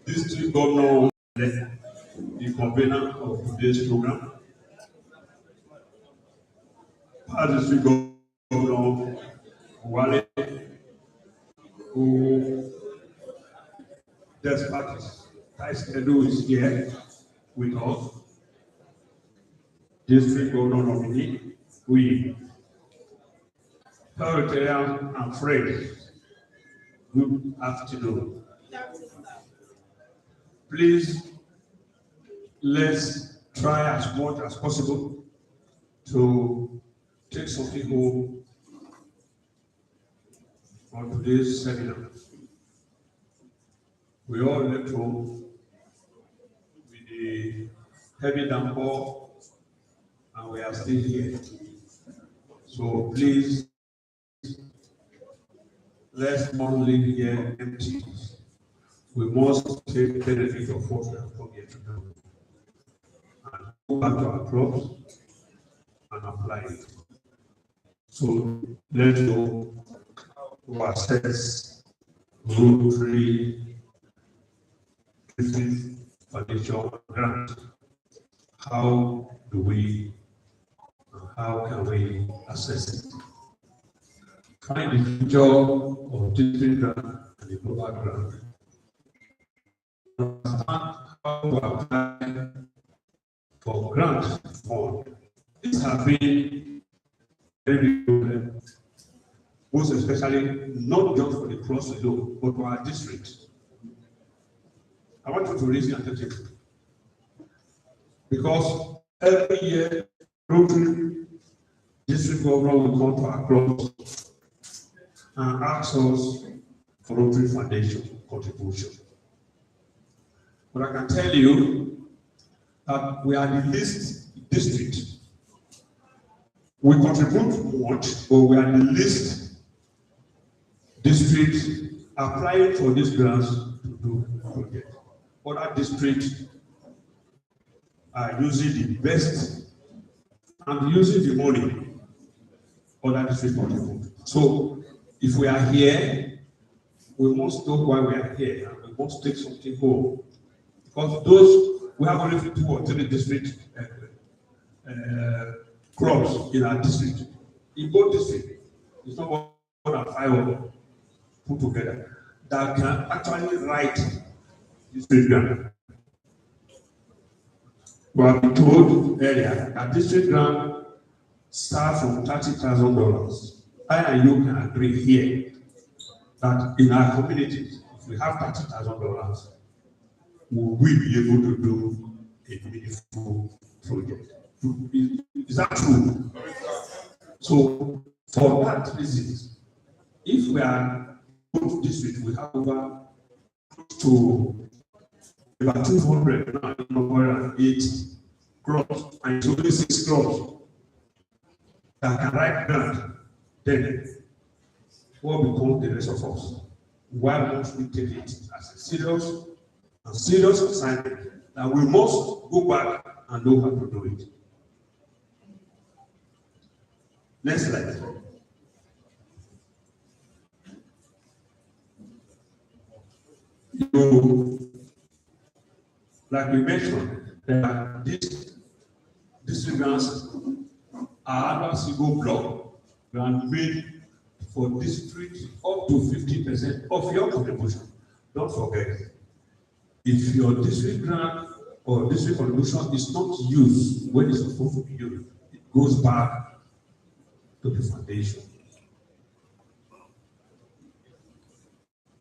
District Governor, the convener of today's program, District Governor Wale, who, despite his tight schedule, is here with us. District Governor nominee, we, Rotarians and friends, good afternoon. Please, let's try as much as possible to take something home on today's seminar. We all left home with the heavy downpour, and we are still here. So please, let's not leave here empty. We must take benefit of what we have come here to do and go back to our crops and apply it. So let's go to assess Rotary Foundation grant. How do we and how can we assess it? Find the future of district grant and the global grant. Understand how to apply for grant fund. These have been very good, most especially not just for the cross alone, but for our district. I want you to raise your attention because every year, Rotary District Governor will come to our cross and ask us for Rotary Foundation contribution. But I can tell you that we are the least district. We contribute much, but we are the least district applying for these grants to do project. Other districts are using the best and using the money other districts contribute. So if we are here, we must know why we are here and we must take something home. Because those, we have only 2 or 3 district crops in our district. In both districts, it's not more than 5 of them put together that can actually write district grant. We have been told earlier that district grant starts from $30,000. I and you can agree here that in our communities, if we have $30,000, we will be able to do a meaningful project. Is that true? So, for that reason, if we are both districts, we have over to about 200 now, 180 crops, and it's only 6 crops that can write grant. Then, what becomes the rest of us? Why must we take it as a serious assignment that we must go back and know how to do it? Next slide. Like we mentioned, these district grants are under single block grant made for districts up to 50% of your contribution. Don't forget, if your district grant or district contribution is not used when it's supposed to be used, it goes back to the foundation.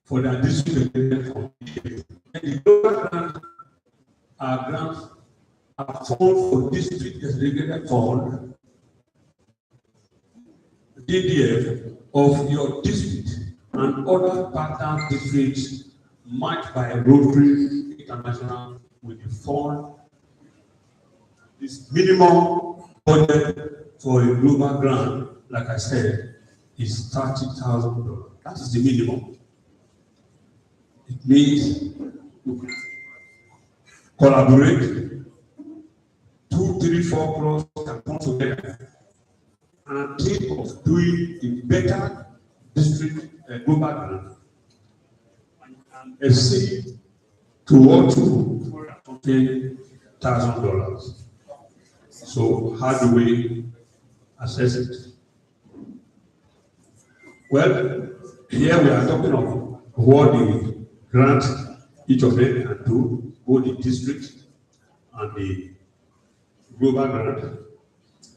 For the district and the global grant are grants are fund for district segregated fund, DDF of your district and other partner districts matched by Rotary International with the fund. This minimum budget for a global grant, like I said, is $30,000. That is the minimum. It means collaborate, 2, 3, 4 crops can come together and think of doing a better district global grant and exceed towards $10,000. So how do we assess it? Well, here we are talking of what the grant each of them can do, both the district and the global grant.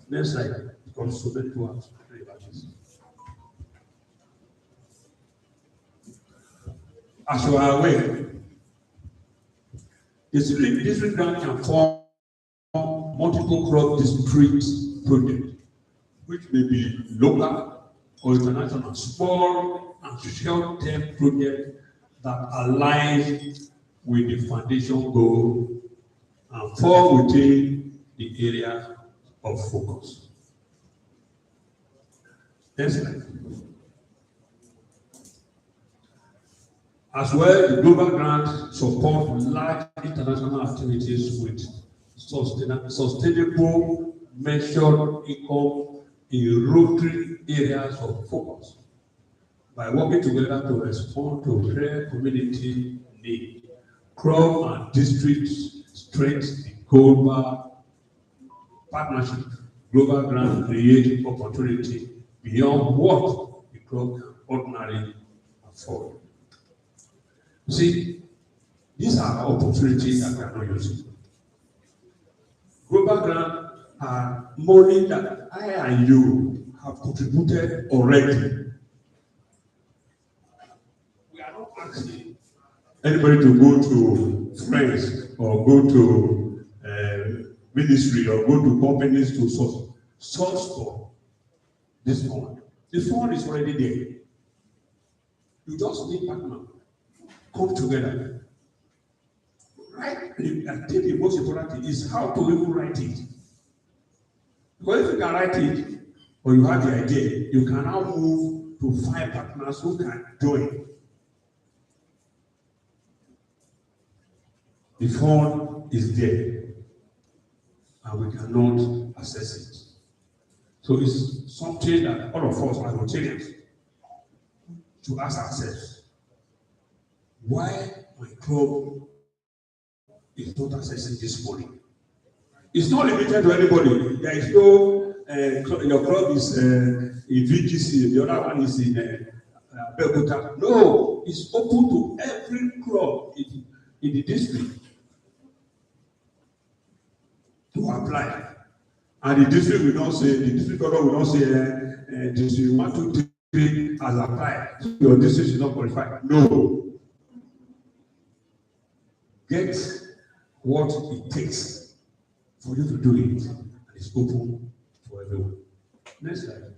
Next slide, because so many people have to pray about this. As you are aware, the district grant can form multiple crop district projects, which may be local or international, small and short-term projects that align with the foundation goal and fall within the area of focus. Next slide. As well, the global grant supports large international activities with sustainable measured income in Rotary areas of focus by working together to respond to rare community needs. Crop and district strengthens the global partnership. Global grant create opportunity beyond what the crop can ordinarily afford. You see, these are opportunities that we are not using. Global grant are money that I and you have contributed already. We are not asking anybody to go to friends or go to ministry or go to companies to source for this fund. The fund is already there. You just need partner. Come together. Right? I think the most important thing is how to even write it. Because if you can write it or you have the idea, you can now move to find partners who can join. The fund is there and we cannot access it. So it's something that all of us as Rotarians to ask ourselves, why my club is not accessing this money? It's not limited to anybody. There is no, your club is in VGC, the other one is in Belgota. No, it's open to every club in the district to apply. And the district will not say, the district order will not say, district 1, 2, 3 has applied. Your district is not qualified. No. Get what it takes for you to do it. And it's open for everyone. Next slide.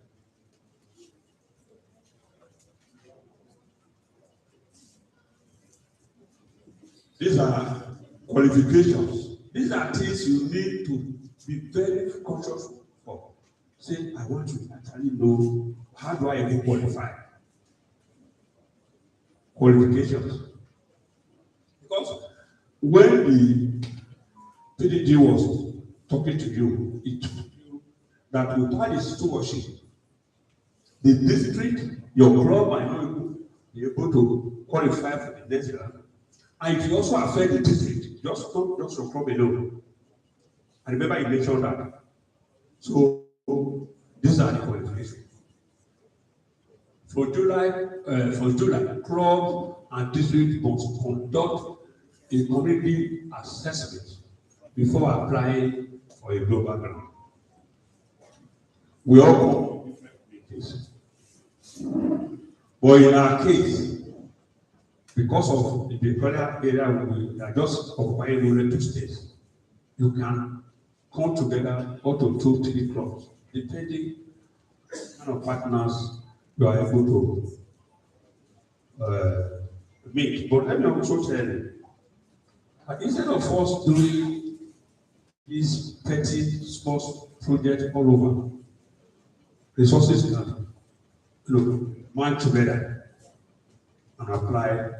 These are qualifications. These are things you need to be very conscious of. Say, I want to actually know, how do I even qualify? Qualifications. Because when the PDG was talking to you, it told you that without the stewardship, the district, your club might not be able to qualify for the next round. And it will also affect the district, just not just your club alone. And remember, you mentioned that. So these are the qualifications. For July, club and district must conduct a community assessment before applying for a global grant. We all come with this. But in our case, because of the peculiar area we are just occupying only 2 states, you can come together up to 2, 3 clubs, depending on kind of partners you are able to meet. But let me also tell you, instead of us doing these petty sports projects all over, resources can man together and apply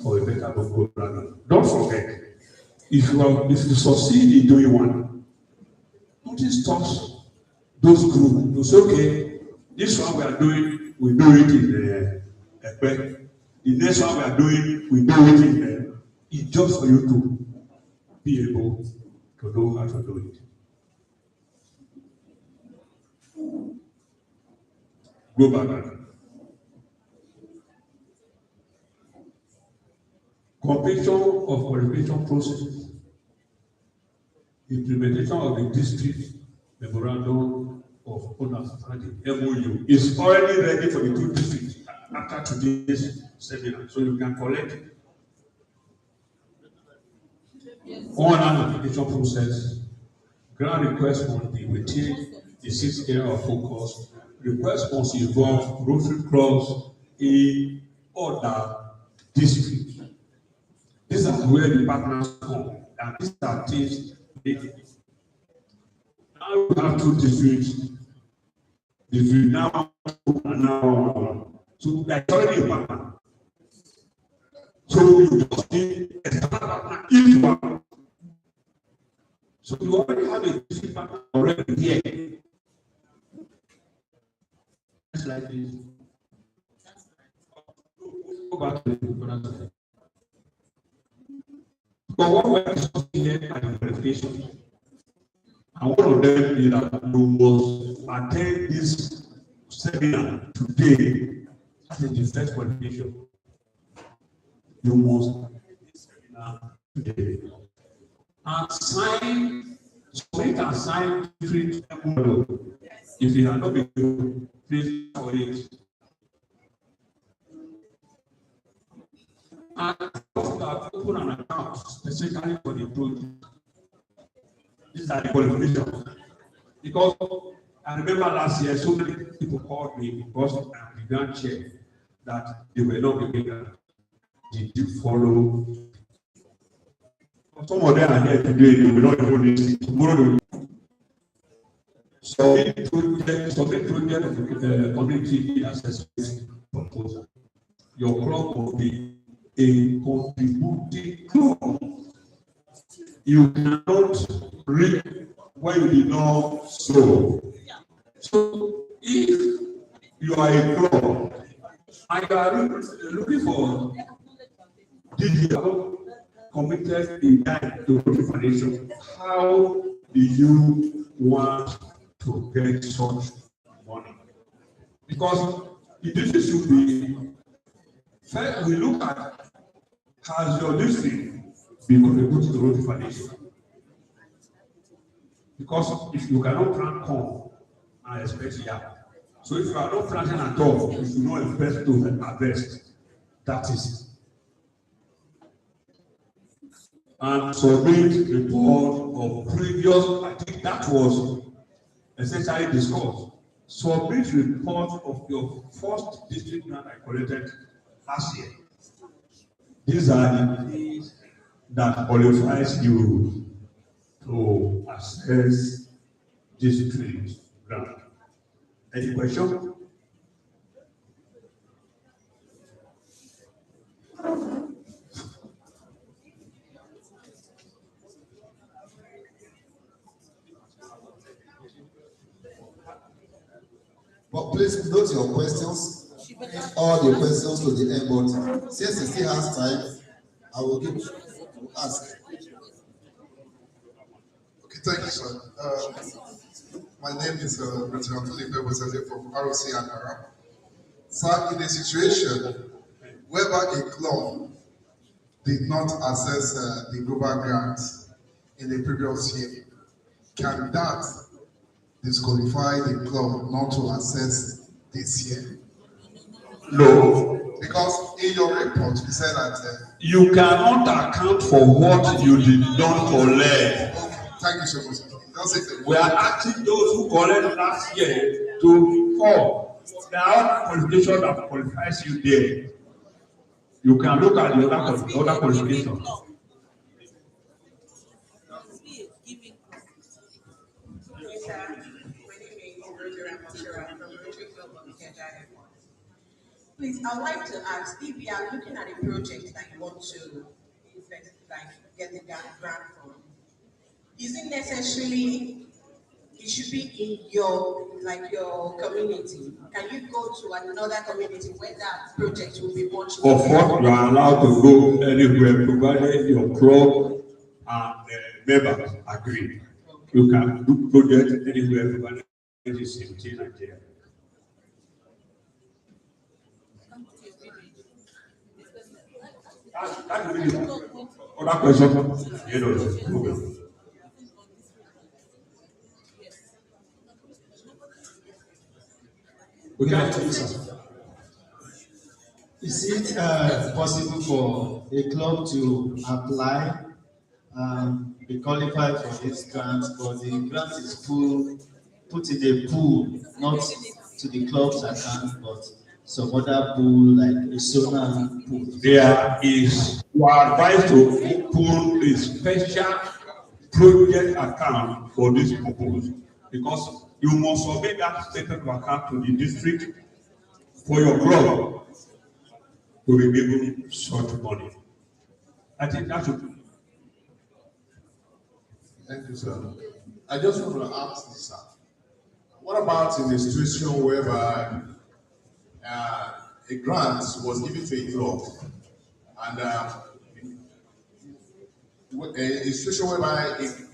for a better program. Don't forget, if you succeed in doing one, nothing stops those groups to say, okay, this one we are doing, we do it in Ekpe. The next one we are doing, we do it in It's just for you to be able to know how to do it. Go back. Completion of qualification process. Implementation of the district memorandum of understanding (MOU) is already ready for the two districts after today's seminar, so you can collect online application process. Grant request must be within the 6 area of focus. Request must involve Rotary Cross in other districts. These are where the partners come, and these are things they do. Now we have two districts. District now and now. So that's already a partner. So you just need a partner if you are. So you already have a district partner already here. Just like this. Go back to the other side. But what we are discussing here are the verification. And one of them is that you must attend this seminar today as a first qualification. You must attend this seminar today. And submit and sign different MOU. If you are not able to, please for it. And open an account specifically for the project. These are the qualifications. Because I remember last year, so many people called me because I began check that they were not giving that. Did you follow? Some of them are here today, they will not even listen. Tomorrow, submit project community assessment proposal. Your club will be a contributing club. You cannot reap when you did not sow. So if you are a club and you are looking for digital committed in time to Rotary Foundation, how do you want to get such money? Because the district should be first. We look at has your district been contributing to Rotary Foundation? Because if you cannot plant corn and expect yam, so if you are not planting at all, you should not expect to harvest. That is. And submit report of previous, I think that was essentially discussed. Submit report of your first district grant I collected last year. These are the things that qualifies you to access district grant. Any question? But please note your questions, all the questions to the end button. Since he still has time, I will give to ask. Okay, thank you, sir. My name is Akintola from ROC and Arab. Sir, in a situation whereby a club did not access the global grant in the previous year, can that disqualify the club not to access this year? No. Because in your report, you said that you cannot account for what you did not collect. Okay, thank you so much. We are asking those who collected last year to come. There are qualifications that qualifies you there. You can look at the other qualifications. Please, I would like to ask if you are looking at a project that you want to invest, like get the grant from, is it necessarily it should be in your community. Can you go to another community where that project will be much more? Of course, you are allowed to go anywhere provided your club and members agree. You can do project anywhere provided it is in Nigeria. That will be other question. You know. We can answer. Is it possible for a club to apply be qualified for this grant, but the grant is put in a pool, not to the club's account, but some other pool like a solar pool? There is, you are advised to open a special project account for this purpose, because you must submit that statement of account to the district for your club to be given such money. I think that should be. Thank you, sir. I just want to ask this, sir. What about in a situation whereby a grant was given to a club, and a situation whereby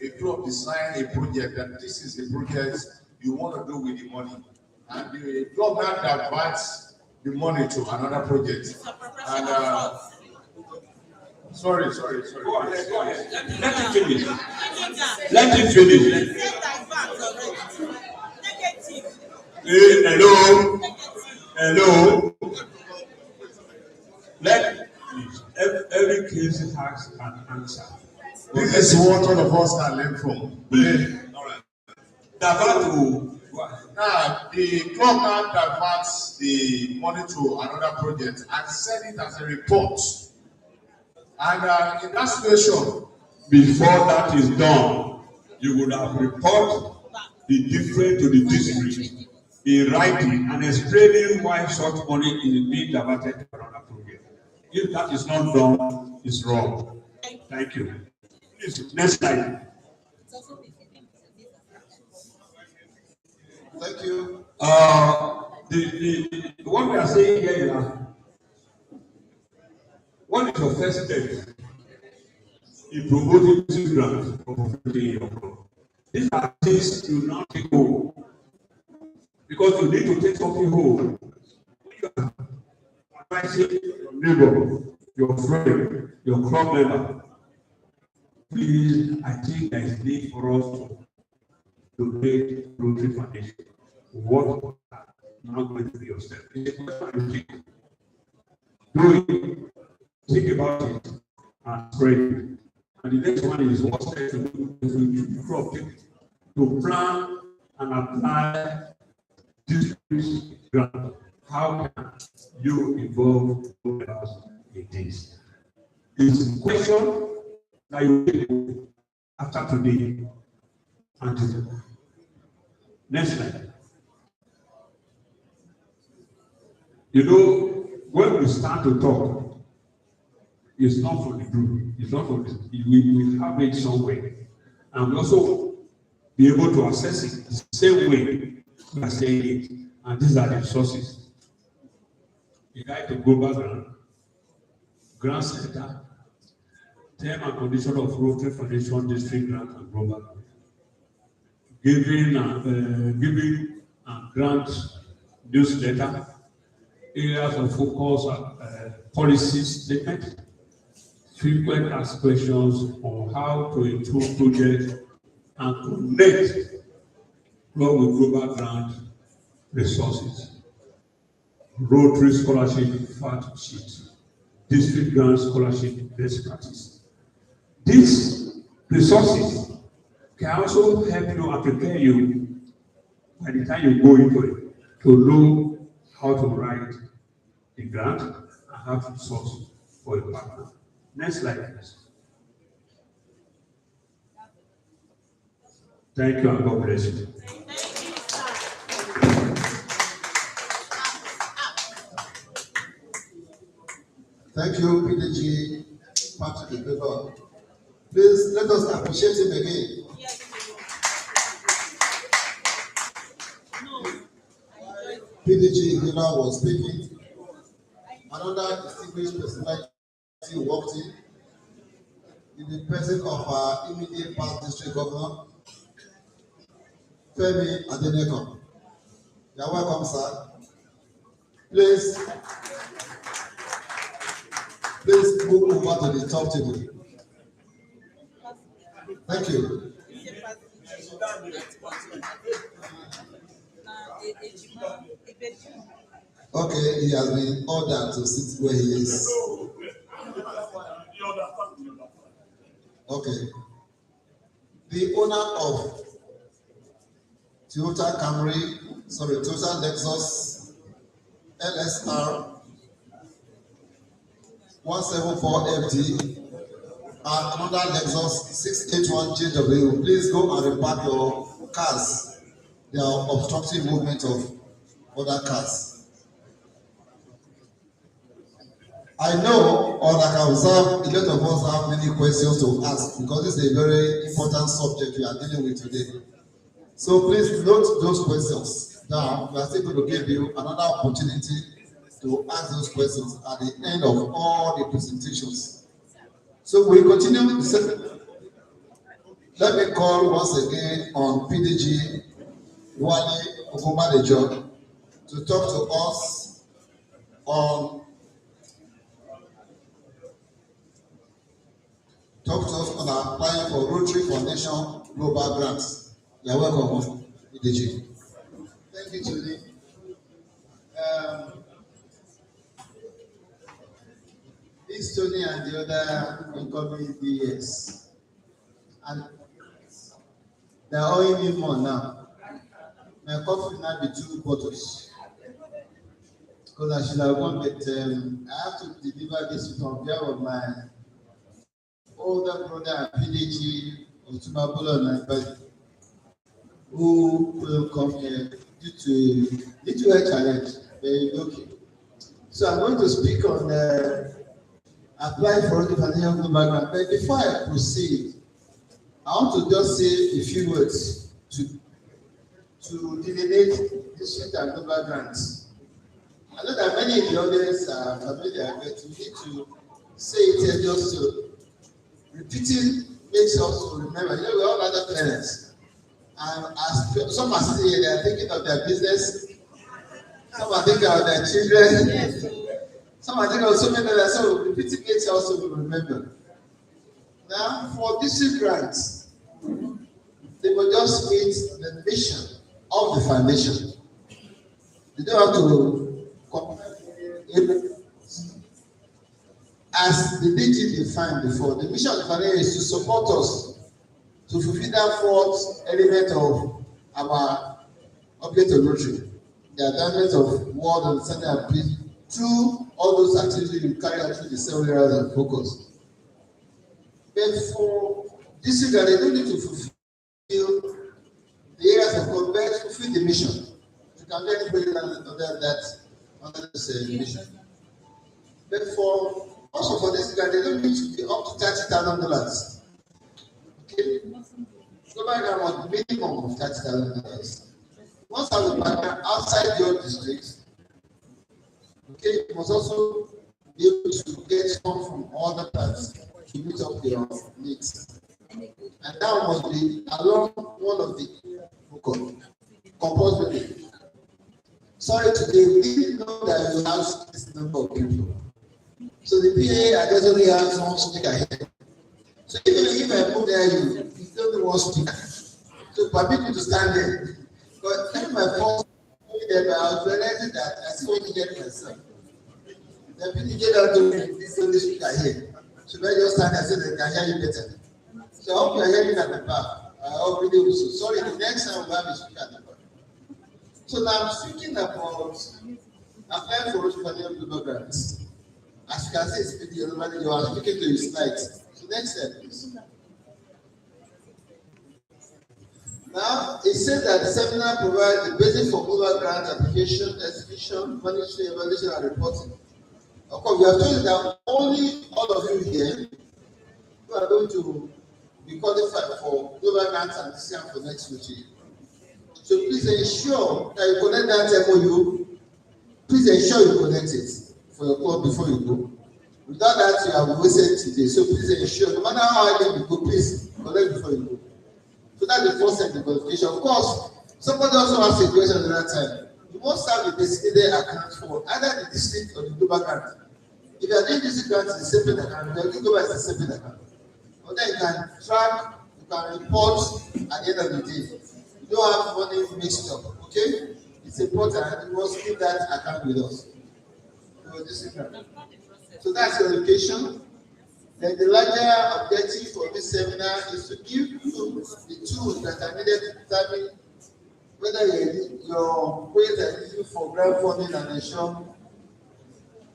a club design a project that this is the project you want to do with the money, and the club now diverts the money to another project, and sorry. Go ahead. Let him finish. Hello. Every case has an answer. This is what all of us can learn from. All right. Now, the club now diverts the money to another project and send it as a report. And in that situation, before that is done, you would have reported the difference to the district in writing and explaining why such money is being diverted to another project. If that is not done, it's wrong. Thank you. Please, next slide. Thank you. What we are saying here is that what is your first step in promoting this grant for fulfilling your club? These are things you now take home, because you need to take something home. You are advising your neighbor, your friend, your club member. Please, I think there is need for us to donate Rotary Foundation. What are not going to be yourself? It's a question you think. Do it. Think about it and pray. And the next one is what steps to do to plan and apply this grant. How can you involve others in this? It's a question that you will after today. And next slide. You know, when we start to talk, it's not for the group, it's not for the, we have it somewhere. And we also be able to access it the same way we are saying it. And these are the sources. The guide to global grant center, term and condition of Rotary Foundation District Grant and Global Grant. Giving and grant newsletter, areas of focus, policy statement, frequent asked questions on how to improve projects and connect with global grant resources. Rotary scholarship fact sheet, district grant scholarship best practice. These resources can also help you and prepare you by the time you go into it to know how to write the grant and how to source for a partner. Next slide, please. Thank you and God bless you. Thank you, PDG Patrick Bebo. Please let us appreciate him again. PDG Ikeja was speaking. Another distinguished personality walked in the presence of our immediate past district governor, Femi Adeneko. You are welcome, sir. Please move over to the top table. Thank you. Okay, he has been ordered to sit where he is. Okay. The owner of Toyota Lexus LSR 174FD and another Lexus 681 JW. Please go and repark your cars. They are obstructing movement of other cars. I know, or I can observe, a lot of us have many questions to ask because this is a very important subject we are dealing with today. So please note those questions down. We are still going to give you another opportunity to ask those questions at the end of all the presentations. So we continue with the second. Let me call once again on PDG Wale Ogunbadejo to talk to us on applying for Rotary Foundation Global Grants. You are welcome, PDG. Thank you, Julie. This Tony and the other incoming DS, and they are owing me more now. My coffee now be 2 bottles because I should have gone, but I have to deliver this on behalf of my older brother and PDG Otumabolo Naibadi, who will come here due to a challenge. Very okay. So I'm going to speak on apply for the financial global grant. But before I proceed, I want to just say a few words to delineate district and global grants. I know that many in the audience are familiar, but we need to say it here just so repeating makes us remember. You know, we all other parents, and as some are sitting here, they are thinking of their business. Some are thinking of their children. Yes. Some are thinking of so many others. So repeating makes us also remember. Now, for district grants, they will just meet the mission of the foundation. They don't have to compare as the DG defined before. The mission of the foundation is to support us to fulfill that fourth element of our object of Rotary, the advancement of world understanding and peace through all those activities you carry out through the several areas of focus. But for district grant, they don't need to fulfill the areas of focus, fulfill the mission. You can get anybody under this mission. But also for this grant, they don't need to be up to $30,000. Okay? Global grant was minimum of $30,000. Once I have a partner outside your district, okay, you must also be able to get some from other parts to meet up your needs. And that must be along one of the compulsory. Sorry, today we didn't know that you have this number of people. So the PA actually has one speaker here. So even if I put there, you only one speaker. So permit me to stand there. But then my first there, I was realizing that I still want to get myself. The people get out to this only speaker here. So I just stand and say they can hear you better. So I hope you are hearing at the back. I hope you do so. Sorry, the next time we'll have a speaker at the back. So now I'm speaking about applying for Rotary Foundation Global Grants. As you can see, you are speaking to your slides. So next step, please. Now, it says that the seminar provides the basis for global grant application, execution, monitoring, evaluation, and reporting. Of course, we have told you that only all of you here who are going to be qualified for global grants and for next week. So please ensure that you connect that MOU please ensure you connect it for your club before you go. Without that, you have wasted today. So please ensure, no matter how early you go, please collect before you go. So that's the first step, the qualification. Of course, somebody also asked a question at that time. You must have a designated account for either the district or the global grant. If you are doing district grant, it's a separate account. If you are doing global, it's a separate account. But then you can track, you can report at the end of the day. You don't have money mixed up, okay? It's important. You must keep that account with us. So that's the education. Then the larger objective for this seminar is to give you the tools that are needed to determine whether your ways are using for grant funding and ensure.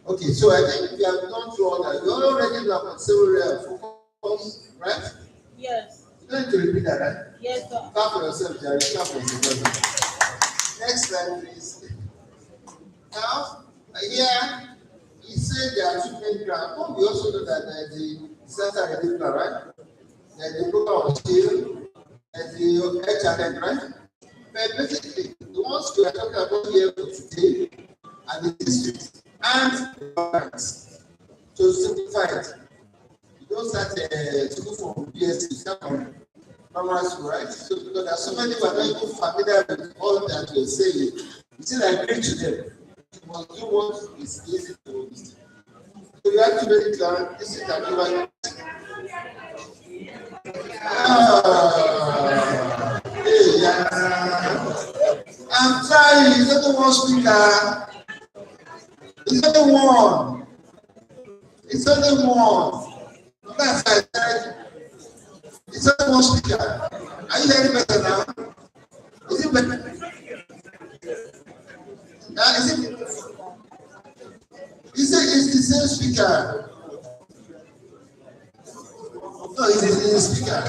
Okay, so I think we have gone through all that. You already know about several areas of focus, right? Yes. You don't need to repeat that, right? Yes, sir. Clap for yourself, Jerry. Clap for yourself. Next slide, please. Now, here, he said there are two main grants. But we also know that there is the disaster relief plan, right? There is the program of scale, there is the HRN, right? But basically, the ones we are talking about here today are the districts and the grants. To simplify it, you don't start to go from BSc, you start from primary school, right? So because there are so many who are not even familiar with all that you're saying, you still agree to them. You must do what is easy to understand. So you have to make it clear, this is a global. Hey, yeah. I'm trying, it's not the one speaker. It's not the one. It's not the one. That's I said. It's not the one speaker. Are you hearing better now? Is it better? Is it? He said it's the same speaker. No, it's the speaker.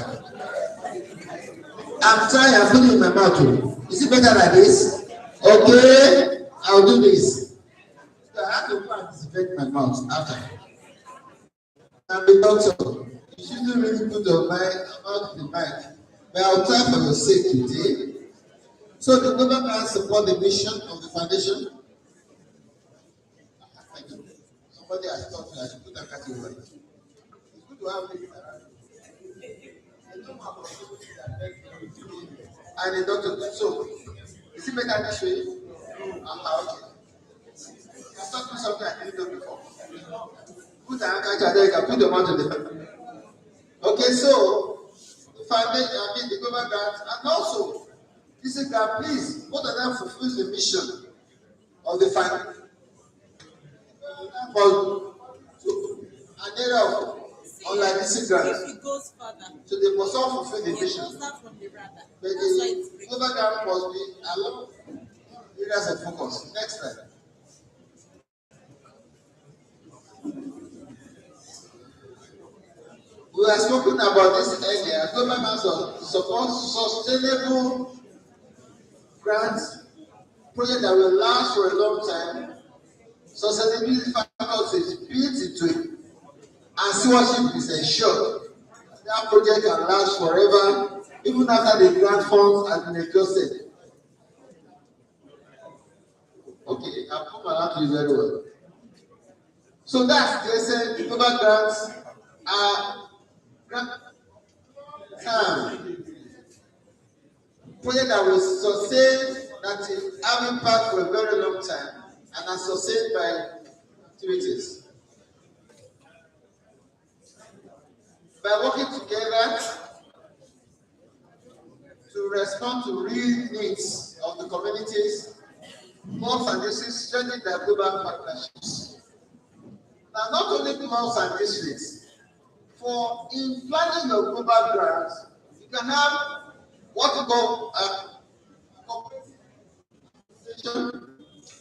I'm trying, I'm putting it in my mouth. Is it better like this? Okay, I'll do this. So I have to go and disinfect my mouth after. I'm a doctor. You shouldn't really put your mouth in the mic. But I'll try for your sake today. So the government support the mission of the foundation. Thank you. Somebody has taught me I should put that category. It's good to have it around. And the doctor, so is it better this way? Okay. I taught me something I didn't know before. Put the handkerchief there, you can put your mouth in the back. Okay, so the foundation, the government grant, and also this is that please, both of them fulfill the mission of the foundation. For an area of unlike this grant. If it goes further, so they must all fulfill the mission. It goes down from the radar. But the global grant must be along areas of focus. Next slide. We have spoken about this earlier. Government supports sustainable grants, projects that will last for a long time. Sustainability factors is built into it, and stewardship is ensured. That project can last forever, even after the grant funds have been exhausted. Okay, I'll put my hand to you very well. So that's they said the global grants are project that will sustain, that will have impact for a very long time and are sustained by activities. By working together to respond to real needs of the communities, clubs and districts strengthen their global partnerships. Now, not only clubs and districts, for in planning your global grants, you can have what you call corporate.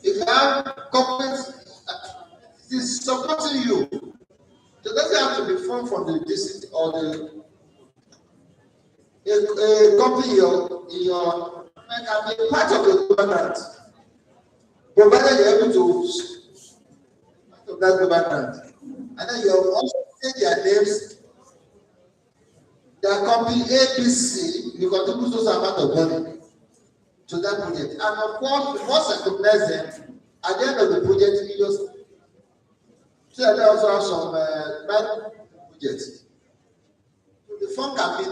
You can have corporate is supporting you. So it doesn't have to be from the district or a company in your can be part of the global grant, provided you're able to part of that global grant. And then you also say their names, their company ABC, you contribute those amount of money to that project. And of course, we must recognize them At the end of the project, you just so that they also have some bad projects. The fund can be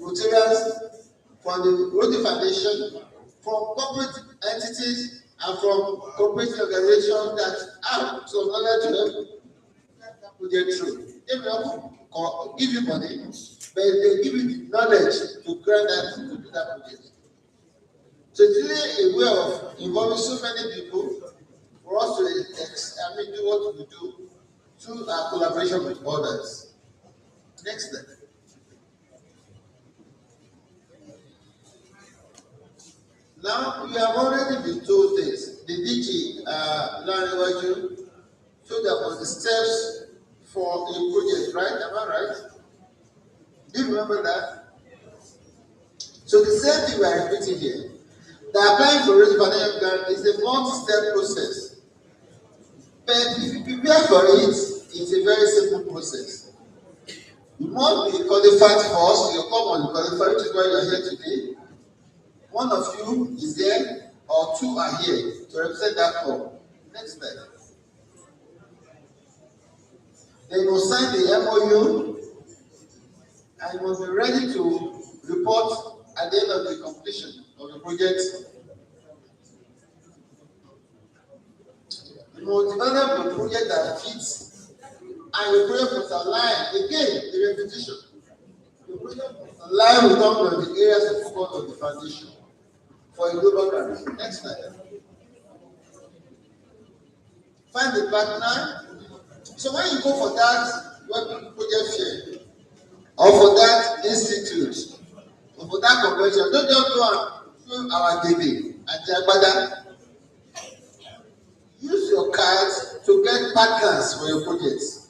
Rotarians from the Rotary Foundation, from corporate entities, and from corporate organizations that have some knowledge to help that project through. They will not give you money, but they give you the knowledge to grant that to do that project. So it's really a way of involving so many people for us to do what we do through our collaboration with others. Next step. Now we have already been told this. The DG Larry showed that was the steps for a project, right? Am I right? Do you remember that? So the same thing we are repeating here. The applying for Rotary Financial Grant is a multi-step process. But if you prepare for it, it's a very simple process. You must be qualified first. You come on qualified, which is why you are here today. One of you is there, or two are here to represent that form. Next step. Then you will sign the MOU, and you must be ready to report at the end of the completion of the project. You must develop a project that fits, and your project must align again the repetition. The project must align with all of the areas of focus of the foundation for a global grant. Next slide. Find the partner. So when you go for that project fair, or for that institute, or for that convention, don't just go and do our giving and Jagbada. Use your cards to get partners for your projects.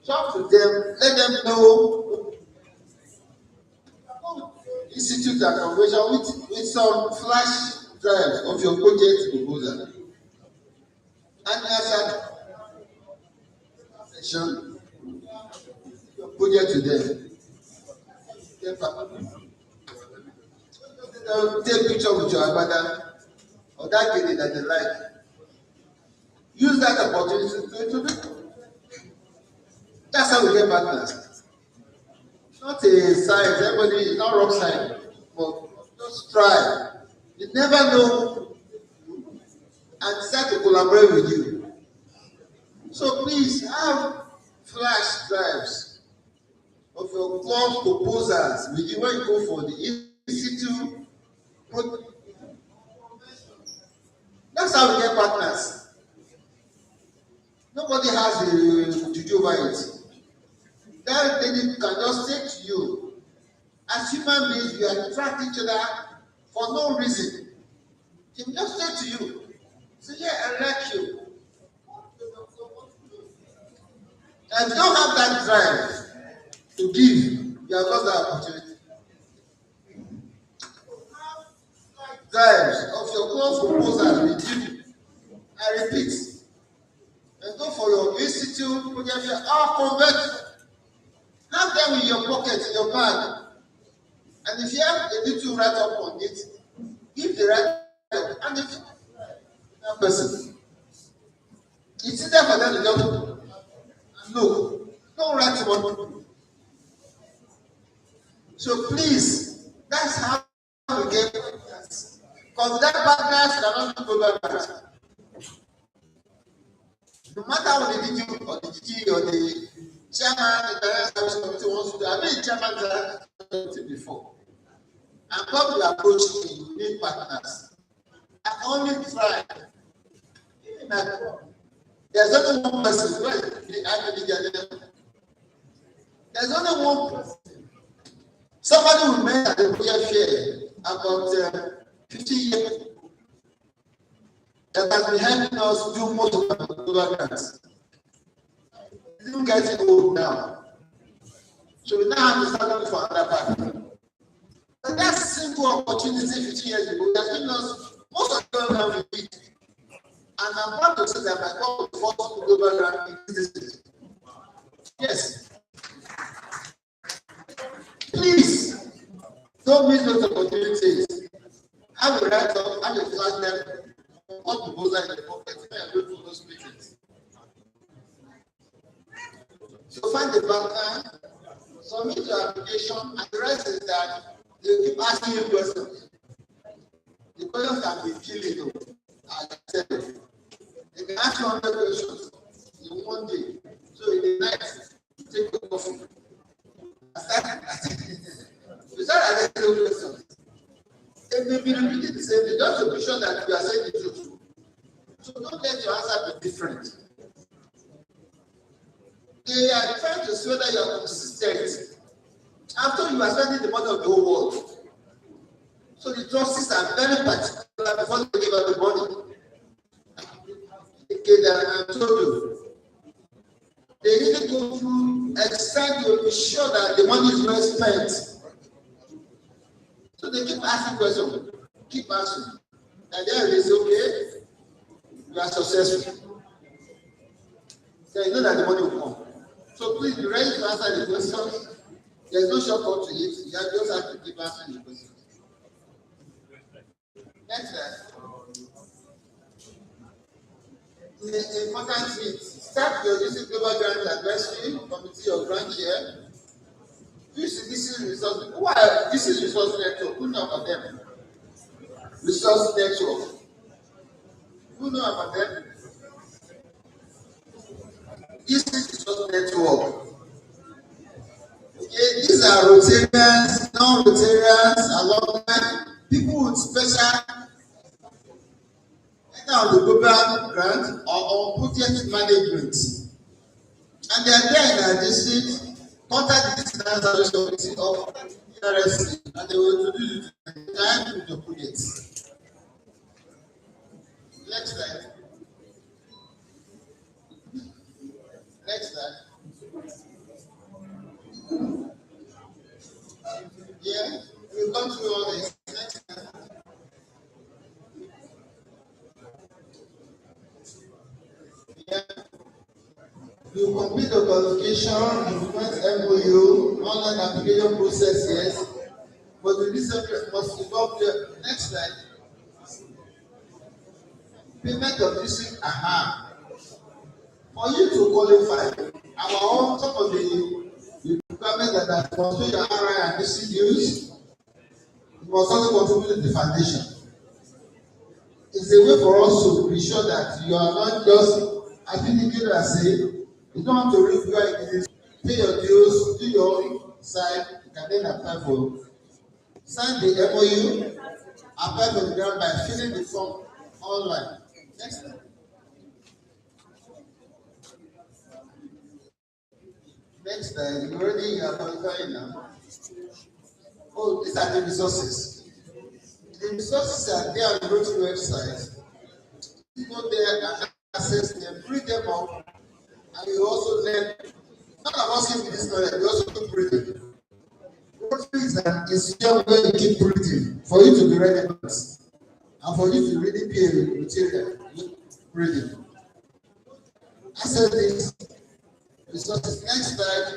Talk to them, let them know institute and convention with some flash drives of your project proposal. And as a session, your project to them. Take picture with your abada or that lady that they like. Use that opportunity to do. That's how we get partners. Not a science, everybody is not rock science, but just try. You never know and decide to collaborate with you. So please have flash drives of your club proposals with you when you go for the institute. That's how we get partners. Nobody has the juju over it. That lady can just say to you, as human beings, we attract each other for no reason. She can just say to you, say, yeah, I like you. And if you don't have that drive to give, you have lost that opportunity. Drives of your close proposals with you. I repeat, and go for your institute, project, or convert. Have them in your pocket, in your bag. And if you have a little write up on it, give the write up. And if that person, it's easier for them to just look. Don't write one. So please, that's how we get partners. Because that partners cannot do global grants. No matter what the DG or the DG or the chairman, the director committee wants to do, I've been chairman of the committee before. And come to approach me, you need partners. I only try. There's only one person. There's only one person. Somebody we met at the project fair about 50 years that has been helping us do most of the global grants. He didn't get it old now. So we now have to start looking for another partner. And that simple opportunity 50 years ago has given us most of the global we need. And I'm proud to say that my call to force global grant exists. Yes. Please don't miss those opportunities. Have a write up, have a flash them, what proposal So find the partner, submit your application, and the rest is that they keep asking you questions. The questions can be killing you. I tell you. They can ask you 100 questions in one day. So in the night, take your coffee. You start asking those questions. They may be repeating the same thing, just to be sure that you are saying the truth. So don't let your answer be different. They are trying to see whether you are consistent. After you are spending the money of the whole world. So the trustees are very particular before they give out the money. I told you. They really go through extent to be sure that the money is well spent. So they keep asking questions, keep asking. And then they say, okay, you are successful. Then you know that the money will come. So please be ready to answer the questions. There's no shortcut to it. You just have to keep answering the questions. Next slide. The important thing, start your using global grant advisory committee or grant chair. This is resource. Who are this is resource network? Who know about them? Resource network. Who know about them? This is resource network. Okay, these are Rotarians, non-Rotarians, alumni, people with special either on the global grant or on project management. And they are there in our district. Contact the district administration committee of PRSC and they will introduce you to the time with your projects. Next slide. Next slide. Yeah, we've gone through all this. Next slide. Yeah. You complete the qualification, implement MOU, online application process, yes. But the recent must involve the next slide. Payment of district For you to qualify, our own some of the requirements that are for your RI and district use, you must also contribute to the foundation. It's a way for us to be sure that you are not just as individual say. You don't have to read it. Pay your dues, do your side, you can then apply for. Sign the MOU, apply for the grant by filling the form online. Next slide. Next slide, you already are qualifying now. Oh, these are the resources. The resources are there on the Rotary website. You go there and access them, read them up. And you also learn, not about asking this knowledge, you also keep reading. Rotary is an institution where you keep reading for you to be relevant. And for you to really be a material, reading. Access these resources. Next slide.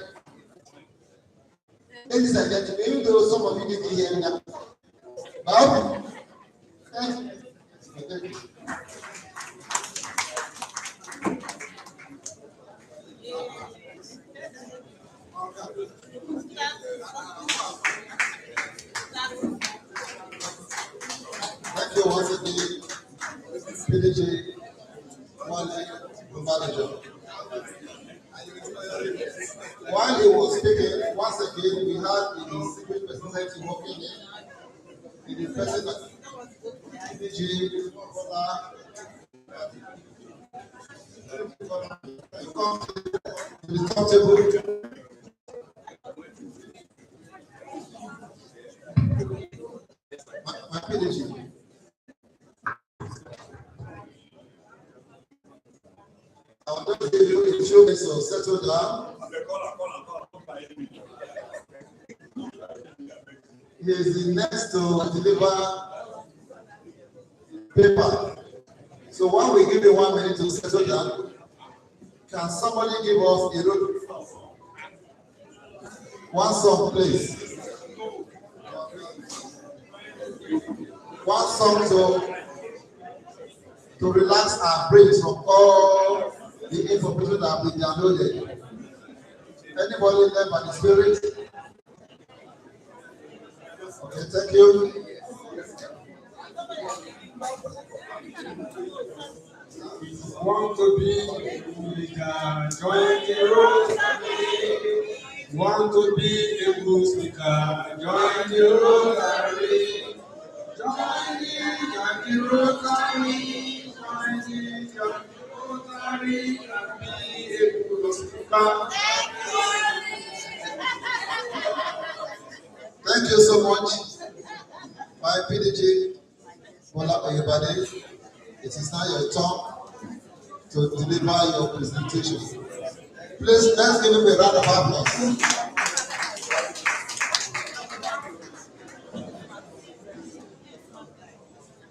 Ladies and gentlemen, even though some of you didn't hear now. Bob? Thank you. Thank you once again, PDG, manager. While he was speaking, once again, we had the civil personality working in the person of PDG, you come to the table. My PDG. I want to give you a few minutes to settle down. He is the next to deliver paper. So while we give you 1 minute to settle down, can somebody give us a road? One song, please. One song to relax our brains from all the information that have been downloaded. Anybody led by the Spirit? Okay, thank you. Want to be join the Rotary. Want to be a good speaker, join the Rotary. Join the Rotary. Join the Rotary and be a good speaker. Thank you so much, my PDG, Bola Oyebade. It is now your turn to deliver your presentation. Please, let's give him a round of applause.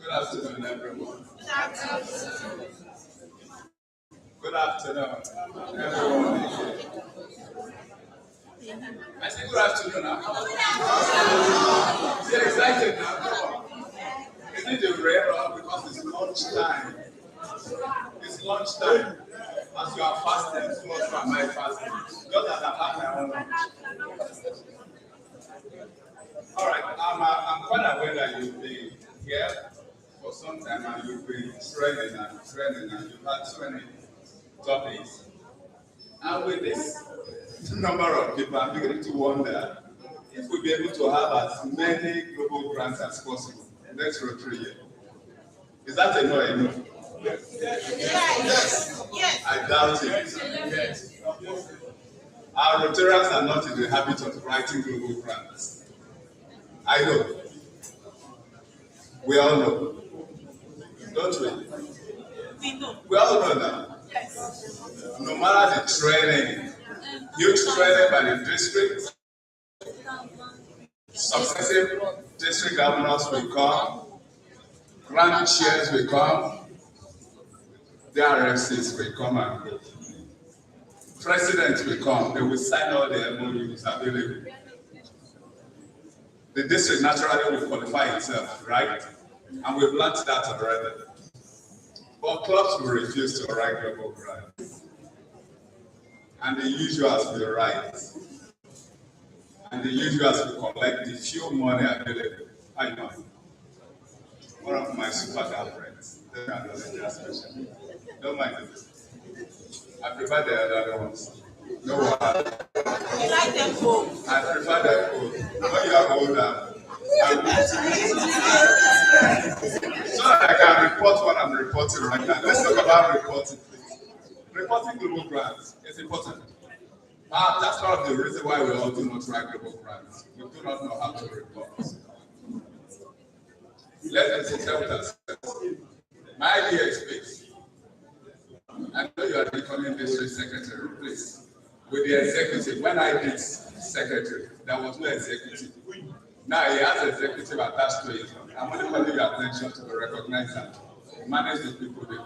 Good afternoon, everyone. Good afternoon, everyone. I say good afternoon now. You're excited now. Is it a rare because it's lunchtime? It's lunchtime. As you are fasting, so much am I fasting. Just as I have my own lunch. All right, I'm quite aware that you've been here for some time and you've been training and you've had so many topics. And with this number of people, I'm beginning to wonder if we'll be able to have as many global grants as possible next Rotary year. Is that a no or a no? Yes. Yes. I doubt it. Yes. Our Rotarians are not in the habit of writing global grants. I know. We all know. Don't we? We know. We all know that. Yes. No matter the training, huge training by the district, successive district governors will come, grand chairs will come, the RFCs will come and go. Presidents will come, they will sign all the MOUs available. The district naturally will qualify itself, right? And we've learned that already. But clubs will refuse to write global grants. And the usuals will write. And the usuals will collect the few money available. I know. One of my super girlfriends. They can know the especially. Don't mind it. I prefer the other ones. No one. We like them both. I prefer them both. When you are older, so that I can report what I'm reporting right now. Let's talk about reporting, please. Reporting global grants is important. That's part of the reason why we all do not write global grants. We do not know how to report. Let's accept that. My idea is this. I know you are becoming district secretary, please. With the executive, when I did secretary, there was no executive. Now he has executive attached to it. I'm only calling your attention to recognize that. Manage the people there.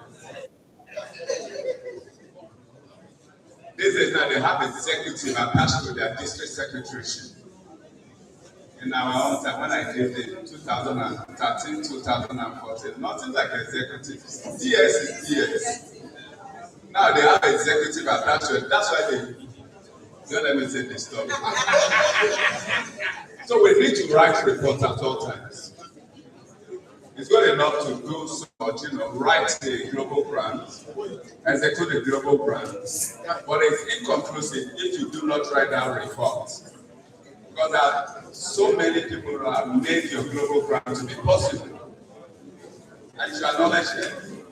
This is now they have executive attached to their district secretaryship. In our own time, when I did it, 2013, 2014, nothing like executive. DS is DS. Now they have executive attached to it. That's why don't let me say this story. So we need to write reports at all times. It's good enough to do so much, write the global grant, execute the global grant, but it's inconclusive if you do not write down reports. Because there are so many people who have made your global grant to be possible. And you should acknowledge them.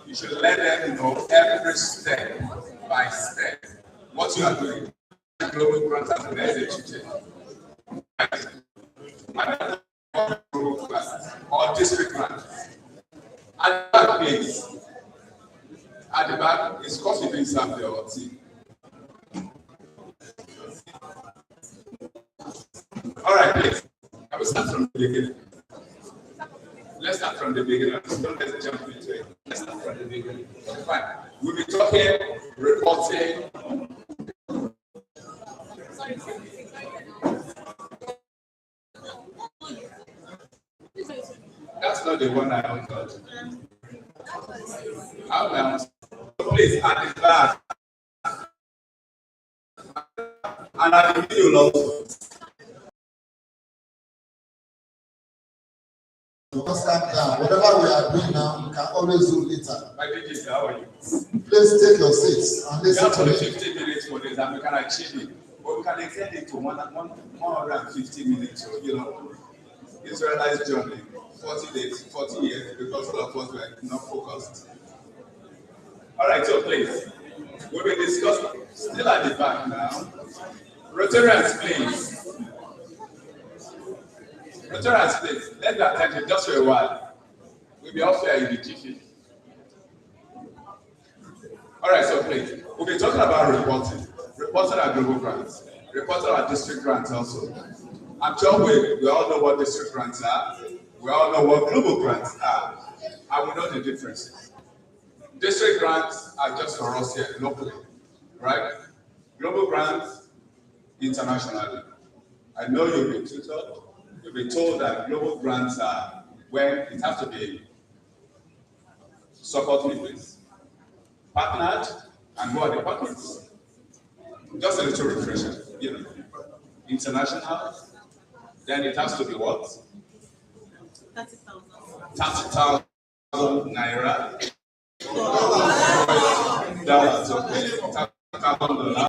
You should let them know every step by step what you are doing. Global grants have been executed. Or district grants. At the back, please. At the back, it's because we didn't serve the OT. All right, please. I will start from the beginning. Let's start from the beginning. Don't let's jump into it. Let's start from the beginning. Fine. We'll be talking, reporting. That's not the one I answered. Please, at the back. And I will give you lots. Don't stand down. Whatever we are doing now, we can always do later. My DJs, how are you? Please take your seats and We listen have to only me. 15 minutes for this, and we can achieve it. But we can extend it to 150 minutes. So, you know, Israelite journey, 40 days, 40 years, because all of us were not focused. All right, so please, we'll be discussing, still at the back now. Rotarians, please. Rotarians, please. Let that attention just for a while. We'll be off here in the jiffy. All right, so please, we'll be talking about reporting. Reporting our global grants. Reporting our district grants also. I'm sure we all know what district grants are. We all know what global grants are. And we know the differences. District grants are just for us here locally, right? Global grants, internationally. I know you'll be tutored. You'll be told that global grants are when it has to be support with, partnered, and who are the partners? Just a little refresher, you know. International, then it has to be what? 30,000. 30,000 naira. Dollars, okay. $30,000.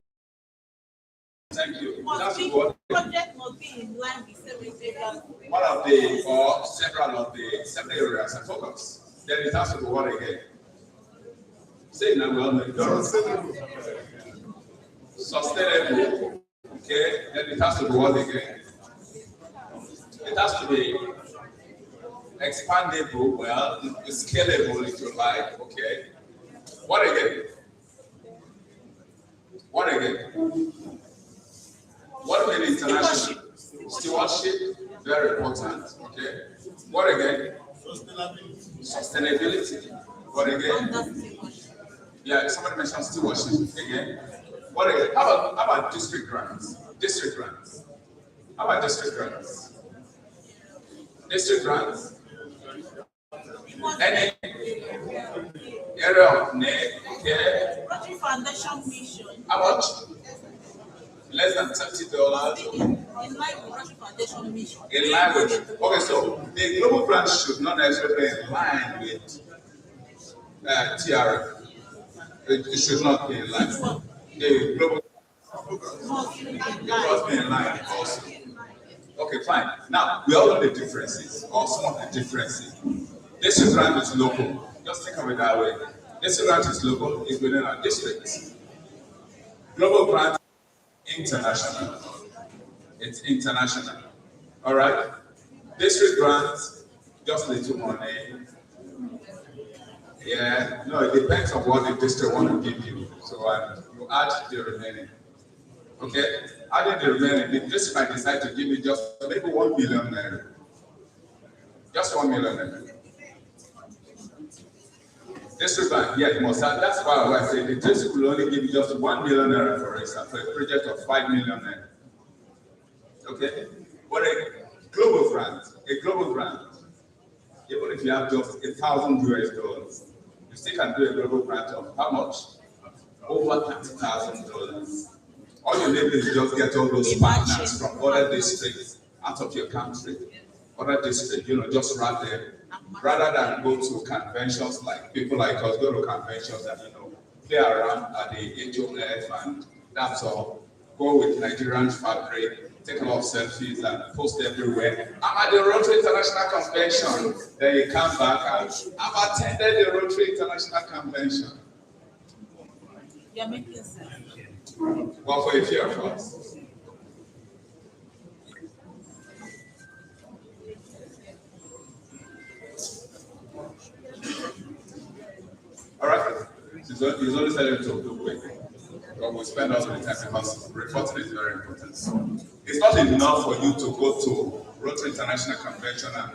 Thank you. That's what Project must be in line with several areas. one of the or several of the several areas of focus. Then it has to be what again? Say it now, well, sustainable. Okay, then it has to be what again? It has to be expandable, well, scalable if you like, okay. What again? What again? What about international? Stewardship, very important, okay. What again? Sustainability. What again? Yeah, somebody mentioned stewardship again. What again? How about district grants? District grants. How about district grants? District grants. Any area of need, okay. Rotary Foundation mission. How much? Less than $30. In line with Rotary Foundation mission. In line with, okay, so the global grant should not necessarily be in line with TRF. It should not be in line. The global must be in line also. Okay, fine. Now, we all know the differences, or some of the differences. District grant is local. Just think of it that way. District grant is local, it's within our districts. Global grant, international. It's international. All right? District grant, just little money. Yeah, no, it depends on what the district want to give you. So you add the remaining. Okay? Adding the remaining, the district might decide to give you just maybe 1 million naira. Just 1 million naira. District bank, yeah, you must have. That's why I say the district will only give you just 1 million naira, for instance, for a project of 5 million naira. Okay? But a global grant, even if you have just $1,000 US, you still can do a global grant of how much? Over $30,000. All you need is just get all those partners from other districts out of your country, other districts, just wrap them, rather than go to conventions like people like us go to conventions and play around at the HOF and that's all. Go with Nigerian fabric, take a lot of selfies and post everywhere. I'm at the Rotary International Convention. Then you come back and I've attended the Rotary International Convention. You're making sense. Well, for a few of us. All right. He's only said to do quick. But we spend all the time because reporting is very important. So it's not enough for you to go to Rotary International Convention and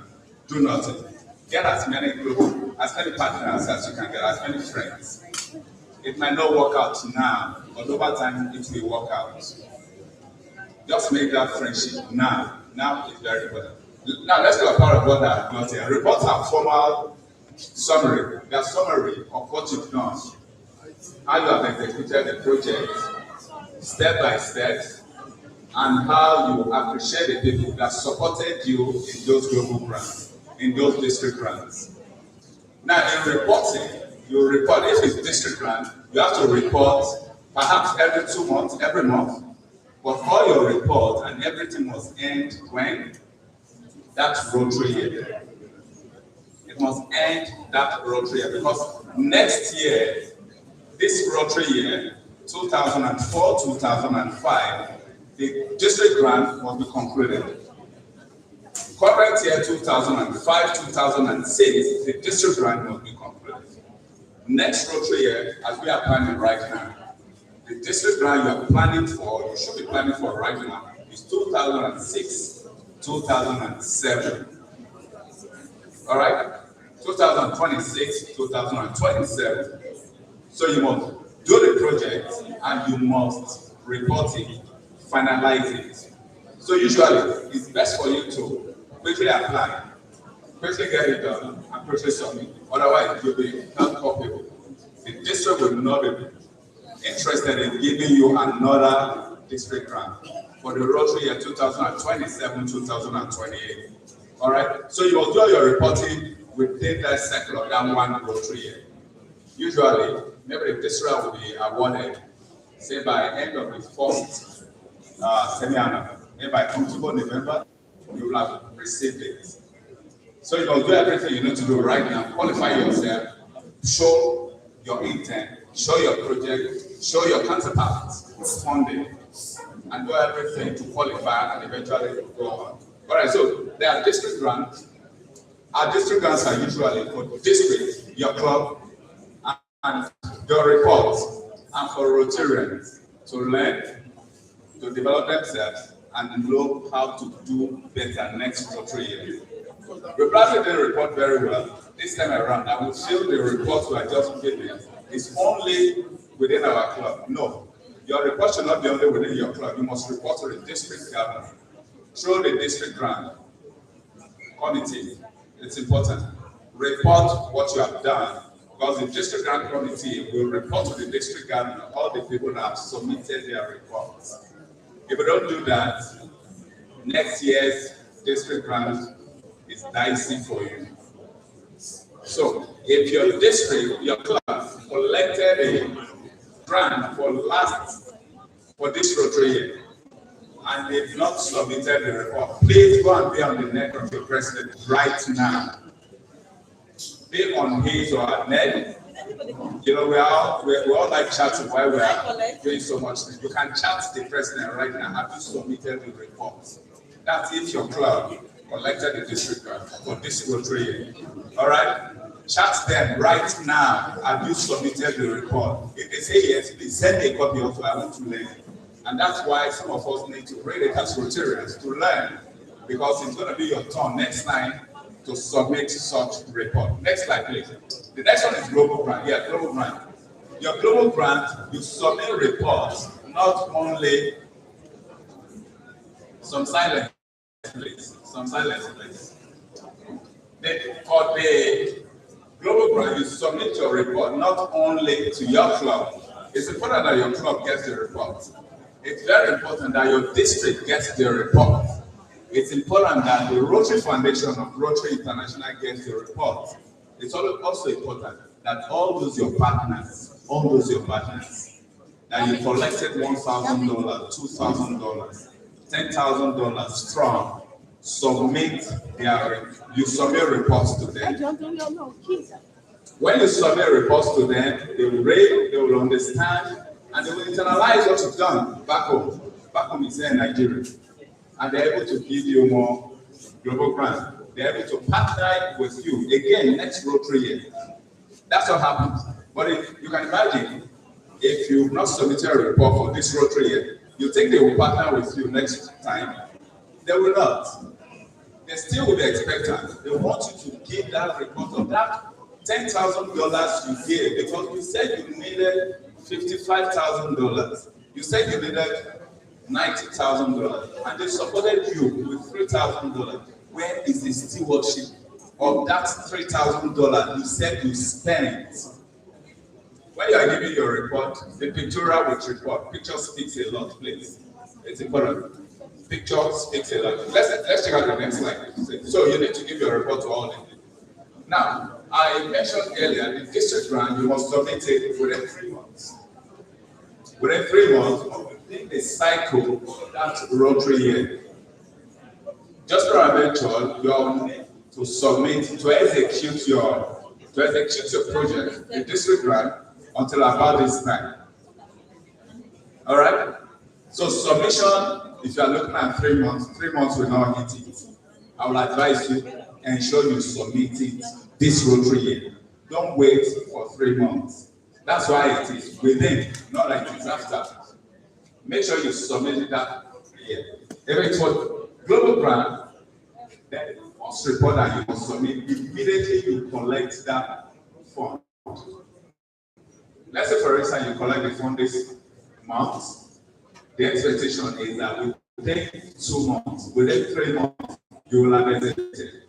do nothing. Get as many partners as you can get, as many friends. It might not work out now, but over time it will work out. Just make that friendship now. Now is very important. Now let's go a part of what I have not here. Reports are formal summary. They are summary of what you've done. How you have executed the project, step by step, and how you appreciate the people that supported you in those global grants, in those district grants. Now, in reporting, you report, if it's district grant, you have to report perhaps every 2 months, every month. But all your report and everything must end when? That Rotary year. It must end that Rotary year, because next year, this Rotary year, 2004, 2005, the district grant must be concluded. Current year 2005, 2006, the district grant must be concluded. Next Rotary year, as we are planning right now, the district grant you are planning for, you should be planning for right now, is 2006, 2007. All right? 2026, 2027. So you must do the project and you must report it, finalize it. So usually, it's best for you to quickly apply, quickly get it done, and quickly submit. Otherwise, you'll be not culpable. The district will not be interested in giving you another district grant for the Rotary year 2027, 2028. All right? So you will do your reporting within that cycle of that one Rotary year. Usually, maybe the district will be awarded, say by end of the first semi-annual, maybe by October, November, you will have received it. So you will do everything you need to do right now. Qualify yourself, show your intent, show your project, show your counterparts, funding, and do everything to qualify and eventually go on. All right, so there are district grants. Our district grants are usually for district, your club, and your reports, and for Rotarians to learn, to develop themselves, and know how to do better next Rotary year. We probably didn't report very well this time around. I will feel the report we are just giving is only within our club. No, your report should not be only within your club. You must report to the district governor through the district grant committee. It's important. Report what you have done, because the district grant committee will report to the district governor all the people that have submitted their reports. If you don't do that, next year's district grant is dicey for you. So, if your district, your club, collected a grant for this Rotary year, and they've not submitted the report, please go and be on the neck of the president right now. Be on his or her neck. You know, we all like chatting while we are doing so much. You can chat the president right now. Have you submitted the report? That's if your club collected the district grant for this Rotary year. All right? Chat them right now. Have you submitted the report? If they say yes, please send a copy of it. I want to learn. And that's why some of us need to read it as Rotarians to learn, because it's going to be your turn next time to submit such report. Next slide, please. The next one is global grant. Yeah, global grant. Your global grant, you submit reports, not only some silence, please. Some silence, please. For the global grant, you submit your report not only to your club. It's important that your club gets the report. It's very important that your district gets the report. It's important that the Rotary Foundation of Rotary International gets the report. It's also important that all those your partners, that you collected $1,000, $2,000, $10,000 strong, you submit reports to them. When you submit reports to them, they will read, they will understand, and they will internalize what you've done back home. Back home is here in Nigeria. And they're able to give you more global grants. They're able to partner with you again next Rotary year. That's what happens. But if you can imagine, if you've not submitted a report for this Rotary year, you think they will partner with you next time? They will not. They still will be expectant. They want you to give that report of that $10,000 you gave, because you said you needed $55,000. You said you needed $90,000, and they supported you with $3,000. Where is the stewardship of that $3,000 you said you spent? When you are giving your report, the pictorial with report, picture speaks a lot, please. It's important. picture speaks a lot. Let's check out the next slide. So you need to give your report to all of them. Now, I mentioned earlier, the district grant, you must submit it within 3 months. Within 3 months of the cycle of that Rotary year. Just for a venture, you need to submit to execute your project, the district grant, until about this time. All right. So submission, if you are looking at 3 months, 3 months will not hit it. I will advise you, ensure you submit it this Rotary year. Don't wait for 3 months. That's why it is within, not like it's after. Make sure you submit it that year. If it's for global grant, then the first report that you must submit, immediately you collect that fund. Let's say, for instance, you collect the fund this month. The expectation is that within 2 months, within 3 months, you will have executed.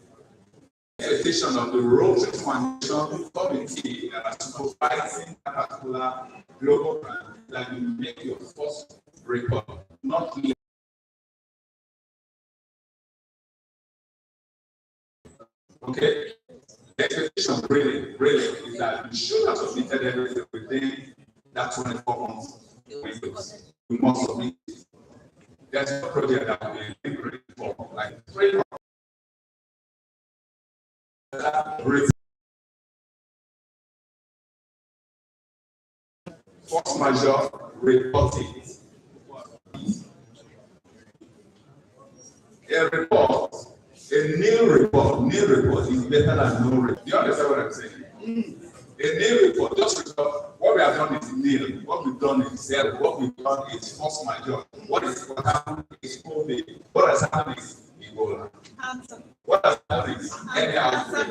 The expectation of the Rotary Foundation committee that are supervising that particular global grant that you make your first report, not late. Okay? The expectation really is that you should have submitted everything within that 24 months window. You must submit it. There's a project that we will be for like 3 months. Force majeure reporting. A new report is better than no report. Do you understand what I'm saying? A new report, just because what we have done is nil, what we've done is zero, what we've done is force majeure. What happened is COVID. What has happened is Ebola. What has happened is any outbreak.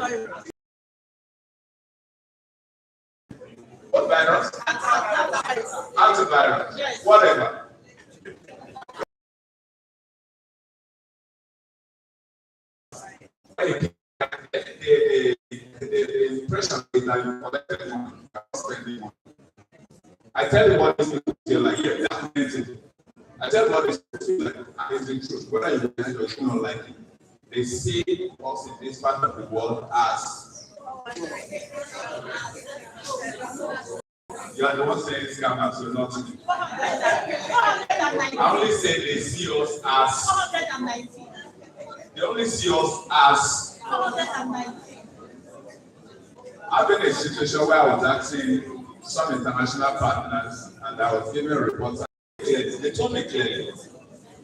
What virus? Antivirus. Yes. Whatever. The impression is that you collected money, spending money. I tell you what this feel like. Yeah, I tell you what this feel like. And it's the truth. Whether you like it or you don't like it, they see us in this part of the world as. You are the one saying scammers, so not me. I only say they see us as. They only see us as. I've been in a situation where I was asking some international partners and I was giving a report. They told me clearly,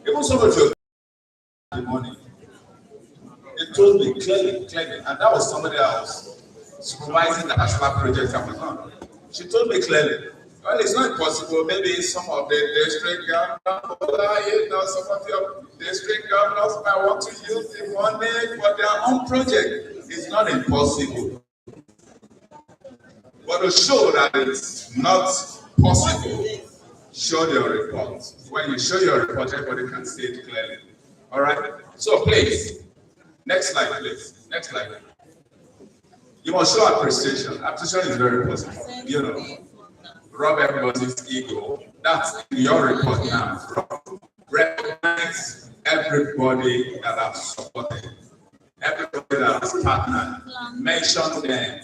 even so much of the money. They told me clearly, and that was somebody else supervising the national project I was on. She told me clearly, well, it's not possible. Maybe some of the district governors, some of your district governors might want to use the money for their own project. It's not impossible. But to show that it's not possible, show your report. When you show your report, everybody can see it clearly. All right? So please, next slide, please. Next slide. You must show appreciation. Appreciation is very important. You know, rub everybody's ego. That's in your report now. Recognize everybody that has supported, everybody that has partnered. Mention them.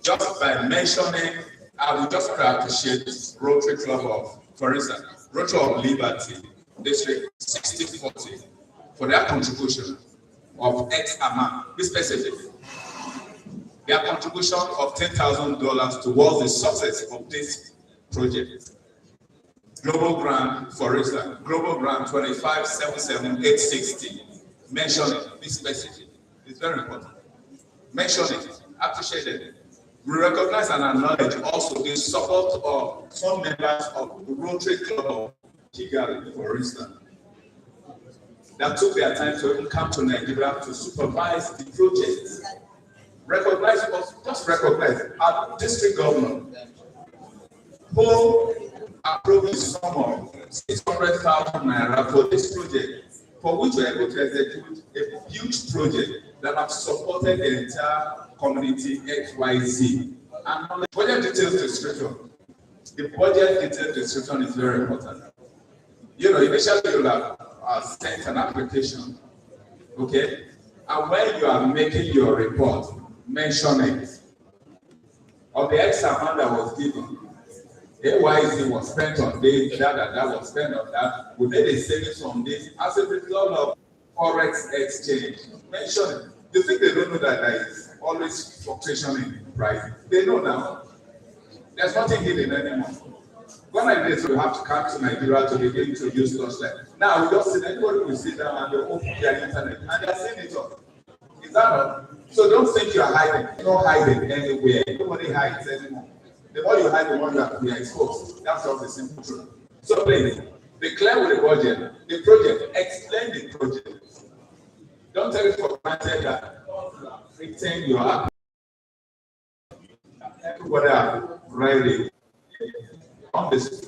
Just by mentioning, I would just appreciate Rotary Club of, for instance, Rotary of Liberty, District 6040, for their contribution of X amount, be specific. Their contribution of $10,000 towards the success of this project. Global grant, for instance, global grant 2577860. Mention it, be specific. It's very important. Mention it, appreciate it. We recognize and acknowledge also the support of some members of the Rotary Club of Kigali, for instance, that took their time to even come to Nigeria to supervise the project. Recognize us, just recognize our district governor who approved the sum of 600,000 naira for this project, for which we are able to execute a huge project that have supported the entire community XYZ. And on the budget details description, the budget details description is very important. You know, initially you'll have sent an application, okay? And when you are making your report, mention it. Of the X amount that was given, AYZ was spent on this, that was spent on that. We made a savings from this as a result of forex exchange. Mention it. You think they don't know that there is always fluctuation in price? They know now. There's nothing hidden anymore. When I did, so we have to come to Nigeria to begin to use those like. Now we just see anybody will sit down and they open their internet and they're seeing it all. Is that all? So don't think you're hiding. You're not hiding anywhere. Nobody hides anymore. The more you hide, the more that we are exposed. That's just the simple truth. So please, be clear with the budget, the project, explain the project. Don't take it for granted that written your app. Everybody are ready. On this,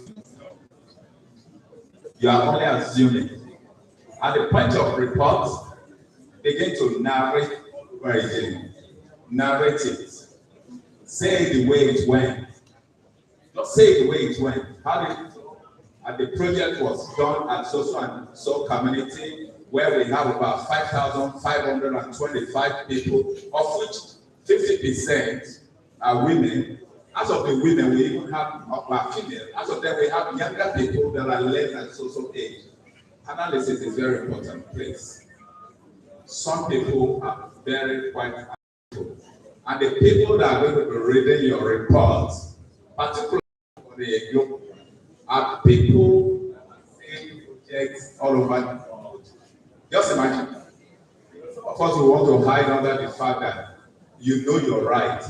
you are only assuming. At the point of reports, begin to narrate where it is. Narrate it. Say it the way it went. Just say it the way it went. How did and the project was done at so and so community where we have about 5,525 people, of which 50% are women. Out of the women, we even have female. Out of them, we have younger people that are less than so age. Analysis is very important, please. Some people are very quite active. And the people that are going to be reading your reports, particularly for the group, are people in projects all over the world. Just imagine. Of course, we want to hide under the fact that you know you're right.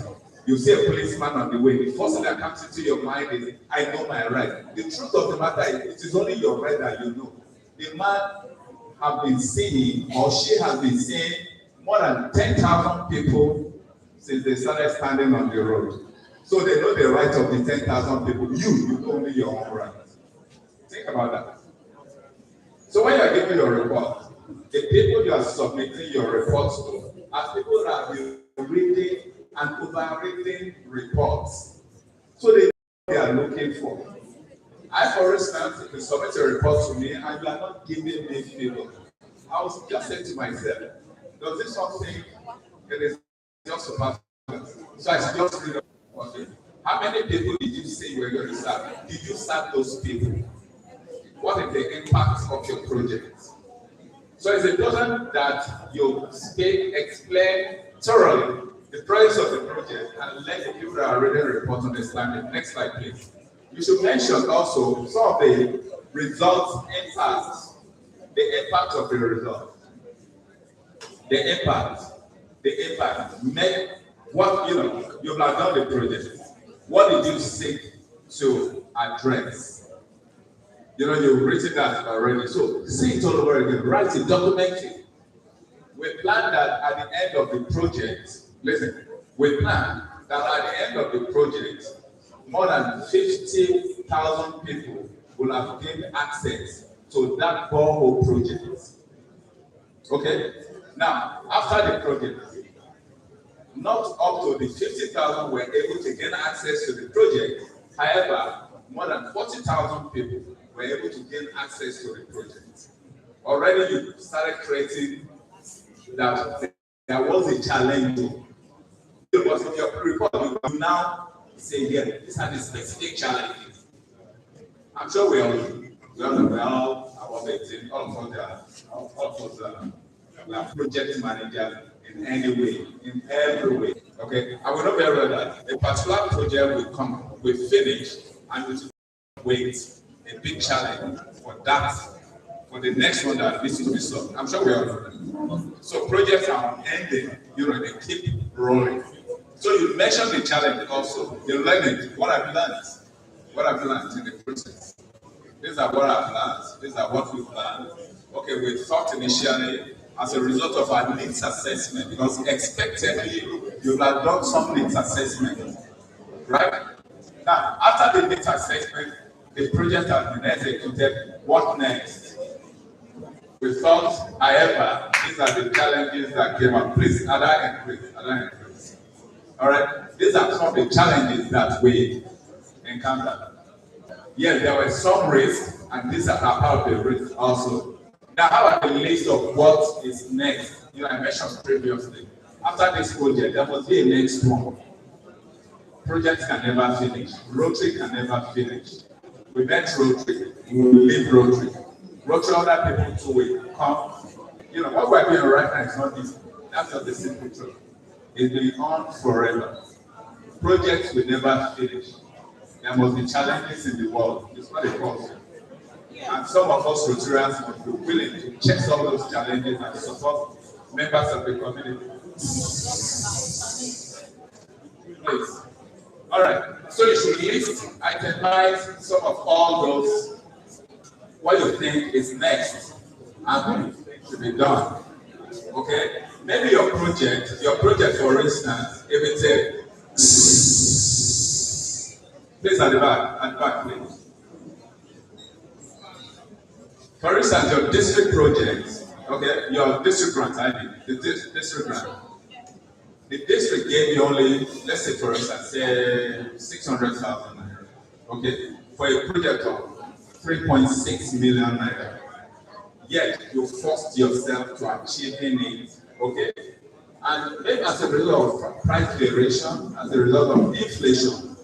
You see a policeman on the way, the first thing that comes into your mind is, I know my right. The truth of the matter is, it is only your right that you know. The man has been seeing, or she has been seeing, more than 10,000 people since they started standing on the road. So they know the right of the 10,000 people. You know only your own right. Think about that. So when you are giving your report, the people you are submitting your reports to are people that have been reading and overreading reports. So they know what they are looking for. I, for instance, if you submit a report to me and you are not giving me favor, I will just say to myself, does this something that is just a part? So I should just read about it. How many people did you say you were going to serve? Did you serve those people? What is the impact of your project? So it's important that you speak, explain thoroughly the price of the project and let the people that are reading the report understand it. Next slide, please. You should mention also some of the results impacts, the impact of the result. The impact. Make what you have done the project. What did you seek to address? You've written that already. So say it all over again. Write it, document it. We plan that at the end of the project, we plan that at the end of the project, more than 50,000 people will have gained access to that borehole project. Okay? Now, after the project, not up to the 50,000 were able to gain access to the project. However, more than 40,000 people were able to gain access to the project. Already you started creating that there was a challenge. Because in your report, you now say, yeah, these are the specific challenges. I'm sure we all about 18, all of us are project managers in any way, in every way. Okay, I will not be able to that. A particular project will come, will finish, and we will wait a big challenge for that, for the next one that needs to be solved. I'm sure we all know that. So projects are ending, they keep rolling. So you mention the challenge also. You learn it. What I've learned. What I've learned in the process. These are what I've learned. These are what we've learned. Okay, we thought initially as a result of our needs assessment, because expectedly you have done some needs assessment, right? Now, after the needs assessment, the project has been executed. What next? We thought, however, these are the challenges that came up. Please, other increase. All right, these are some of the challenges that we encountered. Yes, there were some risks, and these are part of the risks also. Now, how about the list of what is next? You know, I mentioned previously. After this project, there must be a next one. Projects can never finish. Rotary can never finish. We met Rotary. We will leave Rotary. Rotary, other people too will come. You know, what we're doing right now is not easy. That's just the simple truth. It's been on forever. Projects will never finish. There must be challenges in the world. It's not a cause. And some of us Rotarians must be willing to check some of those challenges and support members of the community. Please. All right. So you should list, itemize some of all those, what you think is next and to be done. Okay? Maybe your project for instance, if it's a please at the back, please. For instance, your district project, okay, your district grant, the district grant. The district gave you only, let's say for instance, say 600,000 naira, okay, for a project of 3.6 million naira. Yet you forced yourself to achieving it, okay? And maybe as a result of price variation, as a result of inflation,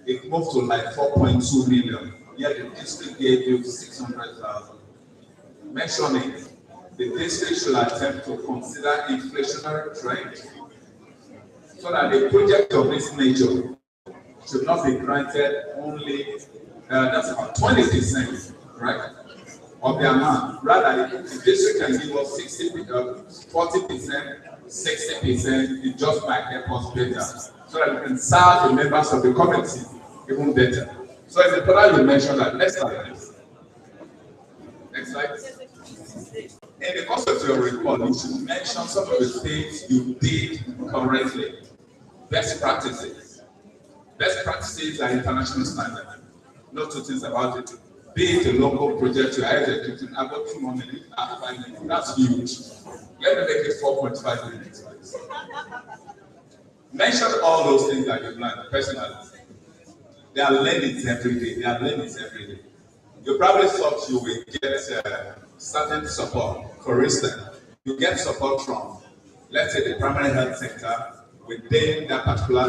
it moved to like 4.2 million. Yet the district gave you 600,000. Mention it. The district should attempt to consider inflationary trend so that a project of this nature should not be granted only, that's about 20%, right, of the amount. Rather, the district can give us 40%, 60%, it just might help us better, so that we can serve the members of the community even better. So it's important you mention that. Next slide, please. Next slide. In the course of your report, you should mention some of the things you did correctly. Best practices. Best practices are international standard. No two things about it. Be it a local project you are executing, I've got 2 more minutes, 5 minutes. That's huge. Let me make it 4.5 minutes. Mention all those things that you've learned personally. They are learnings every day. You probably thought you will get certain support. For instance, you get support from, let's say, the primary health center within that particular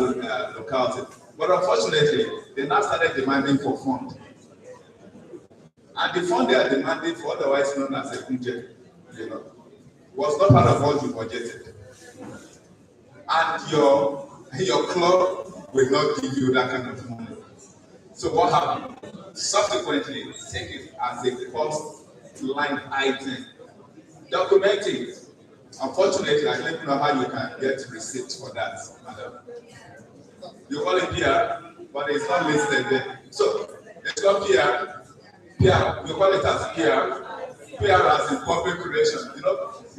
locality. But unfortunately, they now started demanding for funds. And the fund they are demanding for, otherwise known as Ikeja, was not part of what you budgeted. And your club will not give you that kind of money. So what happened? Subsequently, take it as a cost line item. Document it. Unfortunately, I don't know how you can get receipts for that, madam. You call it PR, but it's not listed there. So it's not PR. PR, we call it as PR. PR as in public relations.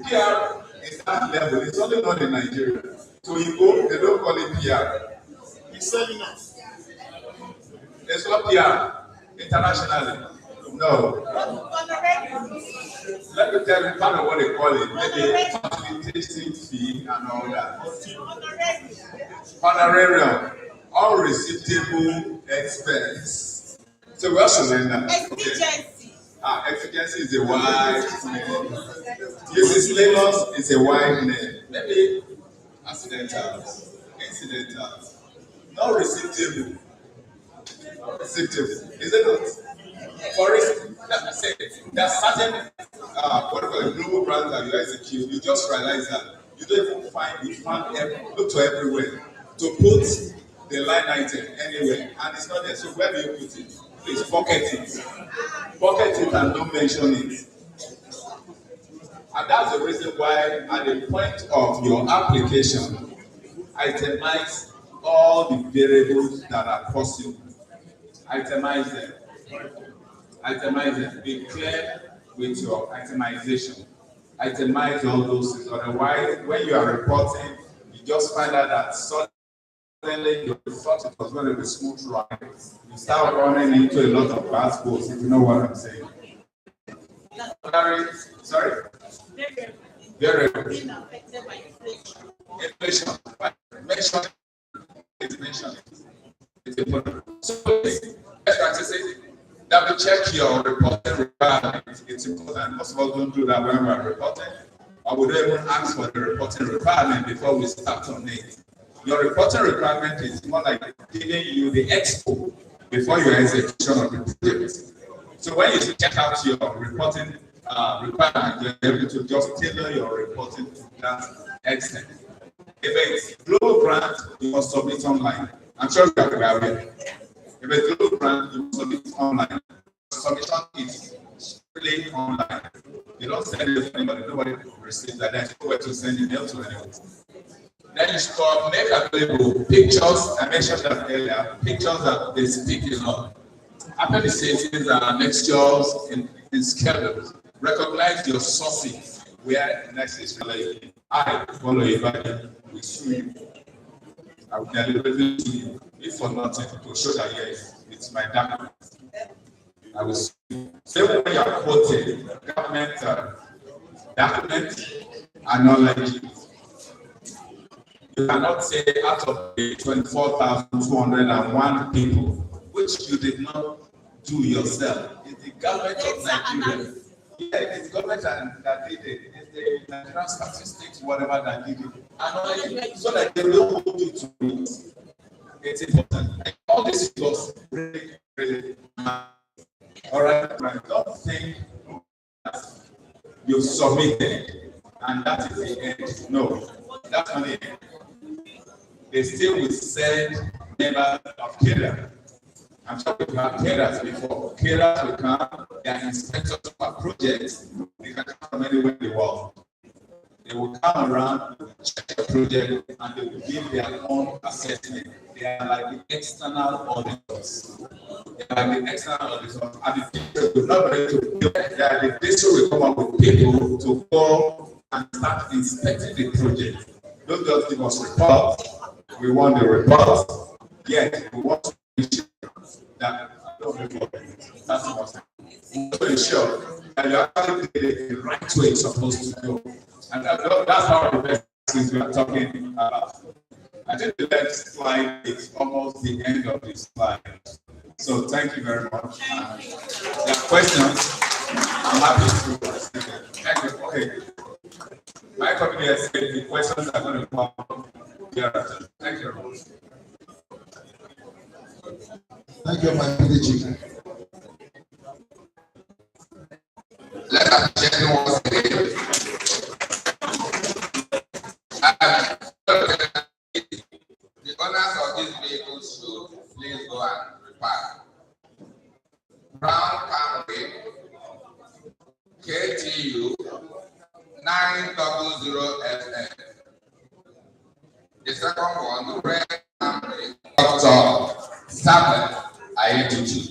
PR is that level. It's only not in Nigeria. So you go, they don't call it PR. It's selling us. It's not PR internationally. No. Let me tell you part of what they call it. Maybe facilitation fee and all that. Honorarium. Unreceivable expense. So we also learn that. Exigency. Exigency is a wide name. Mrs. Lagos is a wide name. Maybe accidentals, incidentals. Not receivable. Receivable. Is it not? For instance, let me say, there are certain what we call global brands that you execute, you just realize that you don't even look to everywhere to put the line item anywhere, and it's not there. So where do you put it? Please pocket it. Pocket it and don't mention it. And that's the reason why at the point of your application, itemize all the variables that are possible. Itemize them. Itemize them. Be clear with your itemization. Itemize all those things. Otherwise, when you are reporting, you just find out that suddenly you thought it was going to be smooth ride. You start running into a lot of fast balls, if you know what I'm saying. Sorry? Variable. Inflation. Mention. It's important. So, best practices. Double check your reporting requirements. It's important. Most of us don't do that when we're reporting. Or we don't even ask for the reporting requirement before we start on it. Your reporting requirement is more like giving you the expo before your execution of the project. So when you check out your reporting requirement, you're able to just tailor your reporting to that extent. If it's global grant, you must submit online. I'm sure you are aware of it. If it's global grant, you must submit online. Submission is strictly online. You don't send it to anybody, nobody receives that. There's nowhere to send email to anyone. Then you should make available pictures. I mentioned that earlier. Pictures that they speak a lot. After the savings and mixtures in schedules, recognize your sources where next is related. I follow you, we sue you. I will deliberately sue you. If for nothing, to show that yes, it's my document. I will sue you. Same way you are quoted, government documents are not legible. You cannot say out of the 24,201 people, which you did not do yourself. It's the government of Nigeria. Yeah, it's the government that did it. It's the Nigerian statistics, whatever that did it. And so that they don't hold you to it. It's important. Like, all this was really, really all right. Don't think you submitted and that is the end. No, that's not the end. They still will send members of Ikeja. I'm sure we've had Ikejas before. Ikejas will come, they are inspectors of our projects. They can come from anywhere in the world. They will come around, they will check the project, and they will give their own assessment. They are like the external auditors. They are like the external auditors. And the district will not be able to do that. The district will come up with people to go and start inspecting the project. Don't just give us reports. We want the reports. Yes, we want to ensure that that's what to ensure that you actually did the right way it's supposed to go. And that's how the best things we are talking about. I think the next slide is almost the end of this slide. So thank you very much. There are questions. I'm happy to receive them. Thank you. Okay. My company has said the questions are going to come here. Thank you very much. Thank you, my PDG. Let us check once again. The owners of these vehicles should please go and repair. Brown Camry KTU 900FN. The second one, red Camry Dr. Samuel Ayetutu.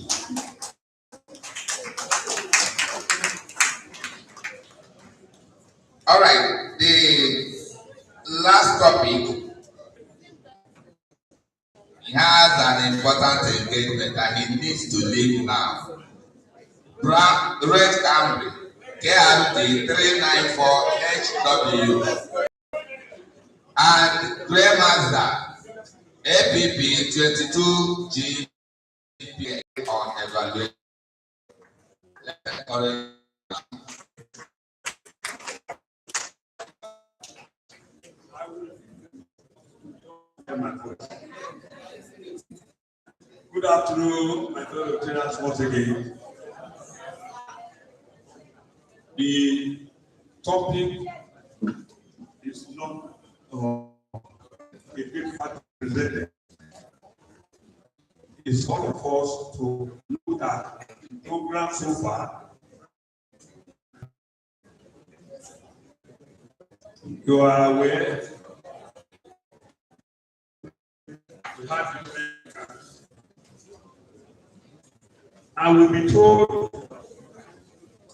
All right, the last topic, he has an important engagement and he needs to leave now. Red Camry, KRT 394HW, and Grey Mazda, APP 22G on evaluation. Good afternoon, my fellow Rotarians once again. The topic is not a big part presented. It's all of us to look at the program so far. You are aware we have I will be told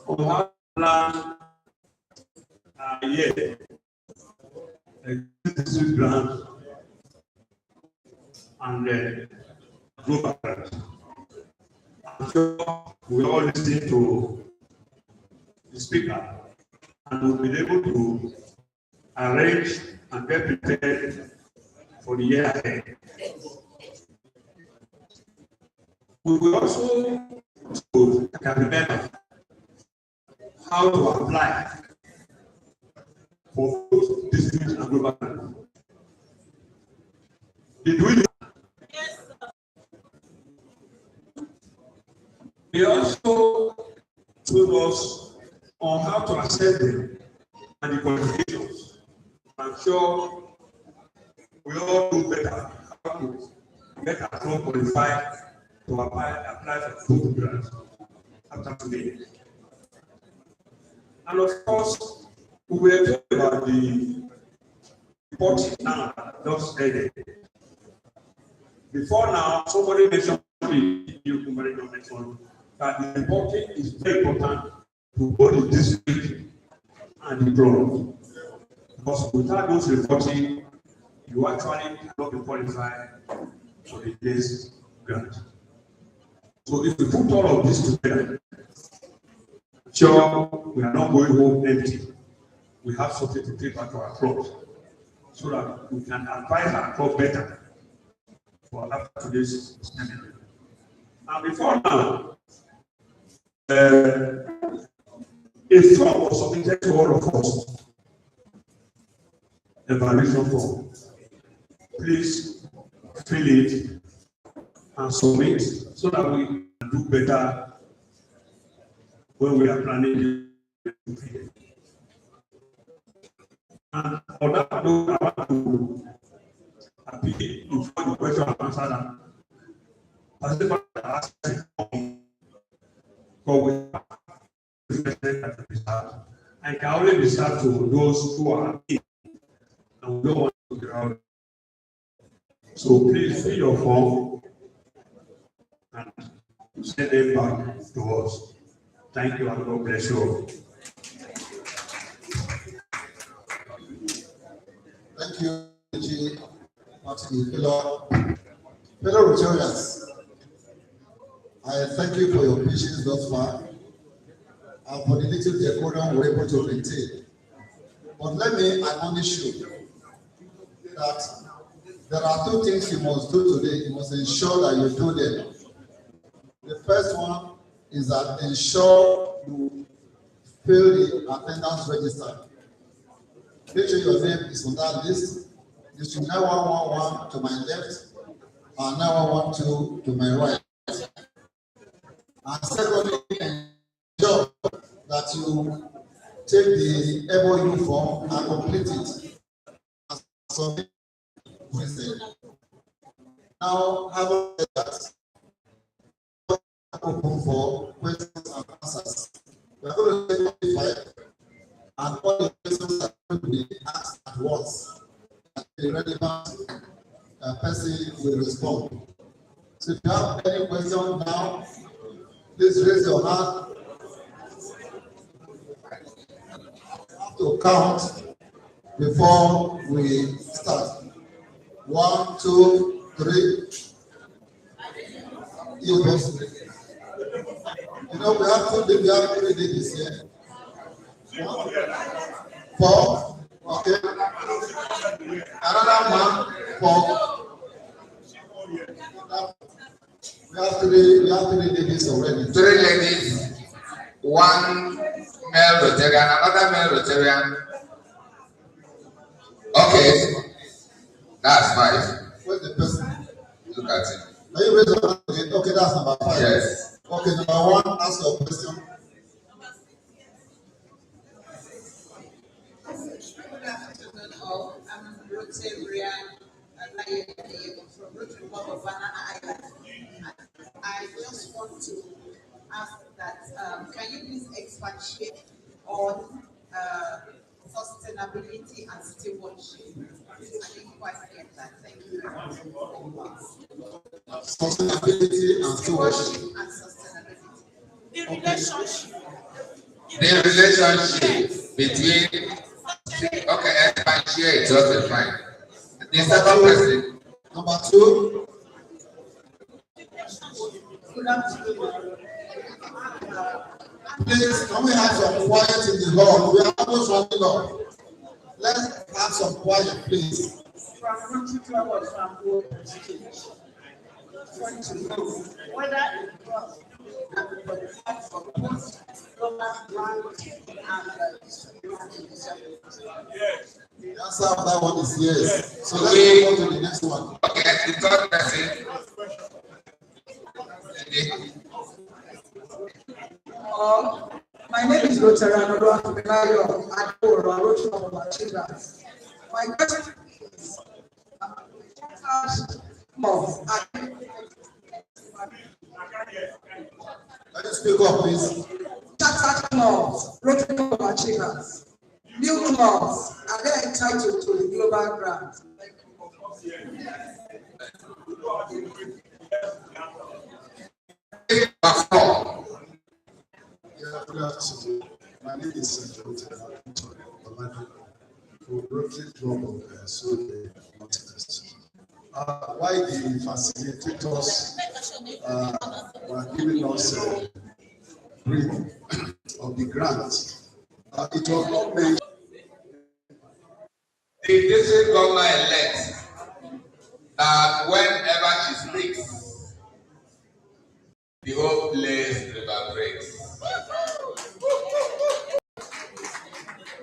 on how plan yet existing grant and global grant. I'm sure we all listen to the speaker and we'll be able to arrange and get prepared for the year ahead. We will also can remember how to apply for both district and global grant. Did we? Yes, sir. They also told us on how to assess them and the qualifications. I'm sure we all do better how to get ourselves qualified to apply for food grants after today. And of course, we were talking about the reporting now just ended. Before now, somebody mentioned that the reporting is very important to both the district and the club. Because without those reporting, you actually cannot be qualified for the next grant. So if we put all of this together, sure, we are not going home empty. We have something to take back to our clubs so that we can advise our club better for after today's seminar. And before now, a form was submitted to all of us, evaluation form. Please fill it and submit so that we can do better when we are planning the. And for that, I want to appeal before the question and answer that. As the asked, and can only be served to those who are in and don't want to get out. So please fill your form and send them back to us. Thank you and God bless you. Thank you, fellow Rotarians. I thank you for your patience thus far and for the little decorum we're able to maintain. But let me admonish you that there are two things you must do today. You must ensure that you do them. The first one is that ensure you fill the attendance register. Make sure your name is on that list. You should 9111 to my left and 9112 to my right. And secondly, ensure that you take the MOU form and complete it. Now, having said that, open for questions and answers. We are going to take 5, and all the questions are going to be asked at once. And the relevant person will respond. So if you have any question now, please raise your hand. To count before we start. 1, 2, 3. You know, we have 3 ladies here. 4. Okay. Another man, 4. We have 3 ladies already. 3 ladies, 1 male Rotarian, another male Rotarian. Okay, that's 5. Where's the person? Look at it. Are you raise your hand again? Okay, that's number 5. Yes. Okay, number 1, ask your question. I'm Rotarian from Rotary Club of Banana Island. I just want to ask that can you please expatiate on sustainability and stewardship? I didn't quite get that. Thank you very much. Sustainability and stewardship. And sustainability. The relationship between expatiate, okay, fine. The second person. Number 2. Please, can we have some quiet in the hall? We are almost running off. Let's have some quiet, please. want to know whether the club can be qualified for both global grant and Yes. The answer of that one is yes. So let's go to the next one. Okay, the third person. My name is Rotarian and Rotary. My question is, Can you speak up, please? Chartered clubs, Rotary Club Achievers, new clubs, are they entitled to the global grant? Good afternoon. My name is Akintola for Rotary Club of Ladoke, Northwest. Why the facilitators were giving us a brief of the grant, it was not mentioned. The district governor elect that whenever she speaks, the whole place reverberates.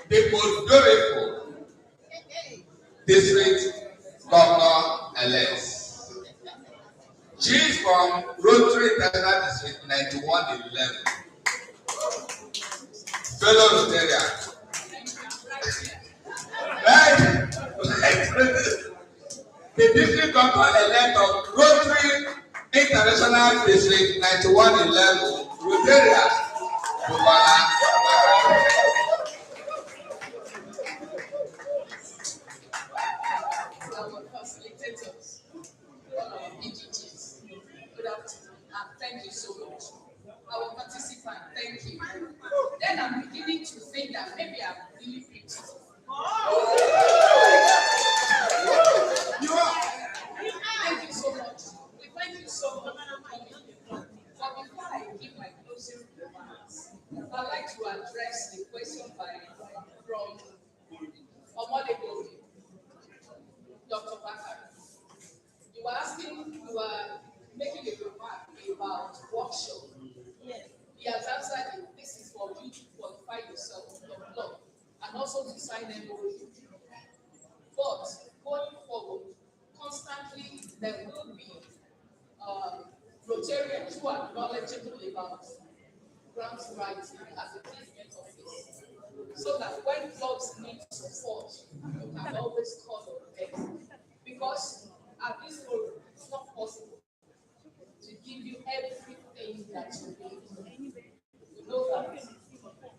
The most beautiful district governor elect. She is from Rotary International District 9111. Fellow Rotarian. Right? The district governor elect of Rotary International District 9111, Rotarian. Our facilitators, BGGs, good afternoon, and thank you so much. Our participant, thank you. Then I'm beginning to think that maybe I'm really beautiful. Thank you so much. We thank you so much for coming. But before I give my closing remarks, I'd like to address the question from Omodebo, Dr. Bakar. You were making a remark about workshop. Yes. He has answered it. This is for you to qualify yourself in your club and also to sign MOU. But going forward, constantly there will be Rotarians who are knowledgeable about grant writing as a placement office, so that when clubs need support, you can always call on them. Because at this point, it's not possible to give you everything that you need. You know that.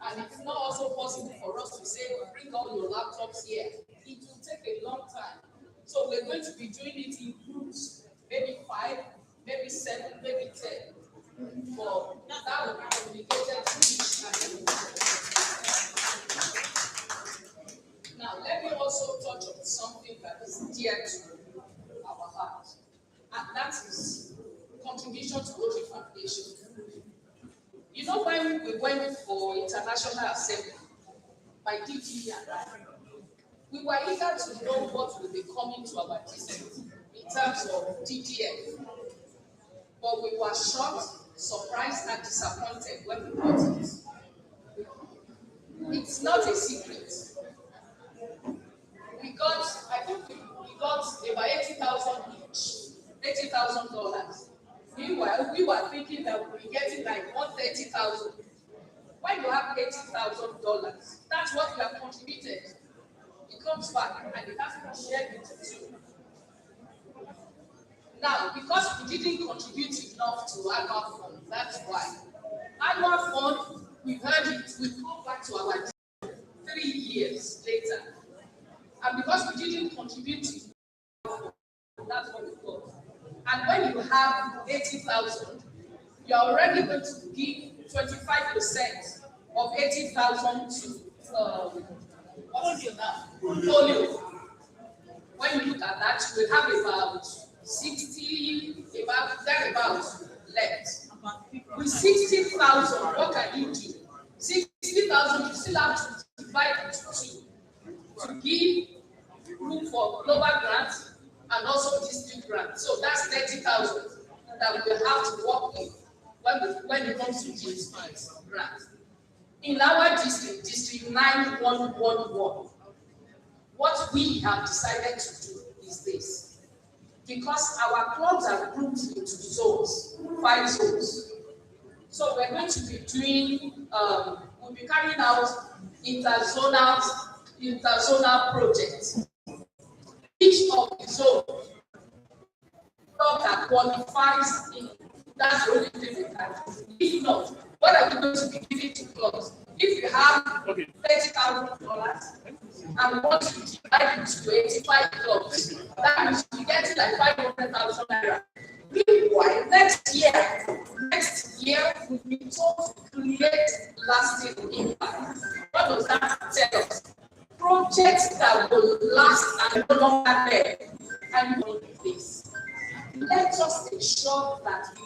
And it's not also possible for us to say, bring all your laptops here. It will take a long time. So we're going to be doing it in groups, maybe 5, maybe 7, maybe 10. But that will be communicated to each and every one. Now, let me also touch on something that is dear to our heart, and that is contribution to Rotary Foundation. You know, when we went for International Assembly by DG and I, we were eager to know what will be coming to our district in terms of DGF. But we were shocked, surprised, and disappointed when we got it. It's not a secret. We got, I think we got about 80,000 each, $80,000. Meanwhile, we were thinking that we were getting like 130,000. When you have $80,000, that's what you have contributed. It comes back and it has to be shared into two. Now, because we didn't contribute enough to annual fund, that's why. Annual fund, we've heard it, we come back to our 3 years later. And because we didn't contribute enough, that's what we got. And when you have 80,000, you're already going to give 25% of 80,000 to polio. When you look at that, we have about 60, thereabouts left. With 60,000, what can you do? 60,000, you still have to divide into 2 to give room for global grants and also district grants. So that's 30,000. that we have to work with when it comes to these grants. In our district, District 9111, what we have decided to do is this. Because our clubs are grouped into zones, 5 zones. So we're going to be doing, we'll be carrying out interzonal projects. Each of the zones that qualifies in, that's the only thing we can do. If not, what are we going to be giving to clubs? If you have $30,000 and want to divide it to 85 clubs, that means you get like 500,000 naira. Meanwhile, next year, we will told to create lasting impact. What does that tell us? Projects that will last and no longer there and will be this. Let us ensure that we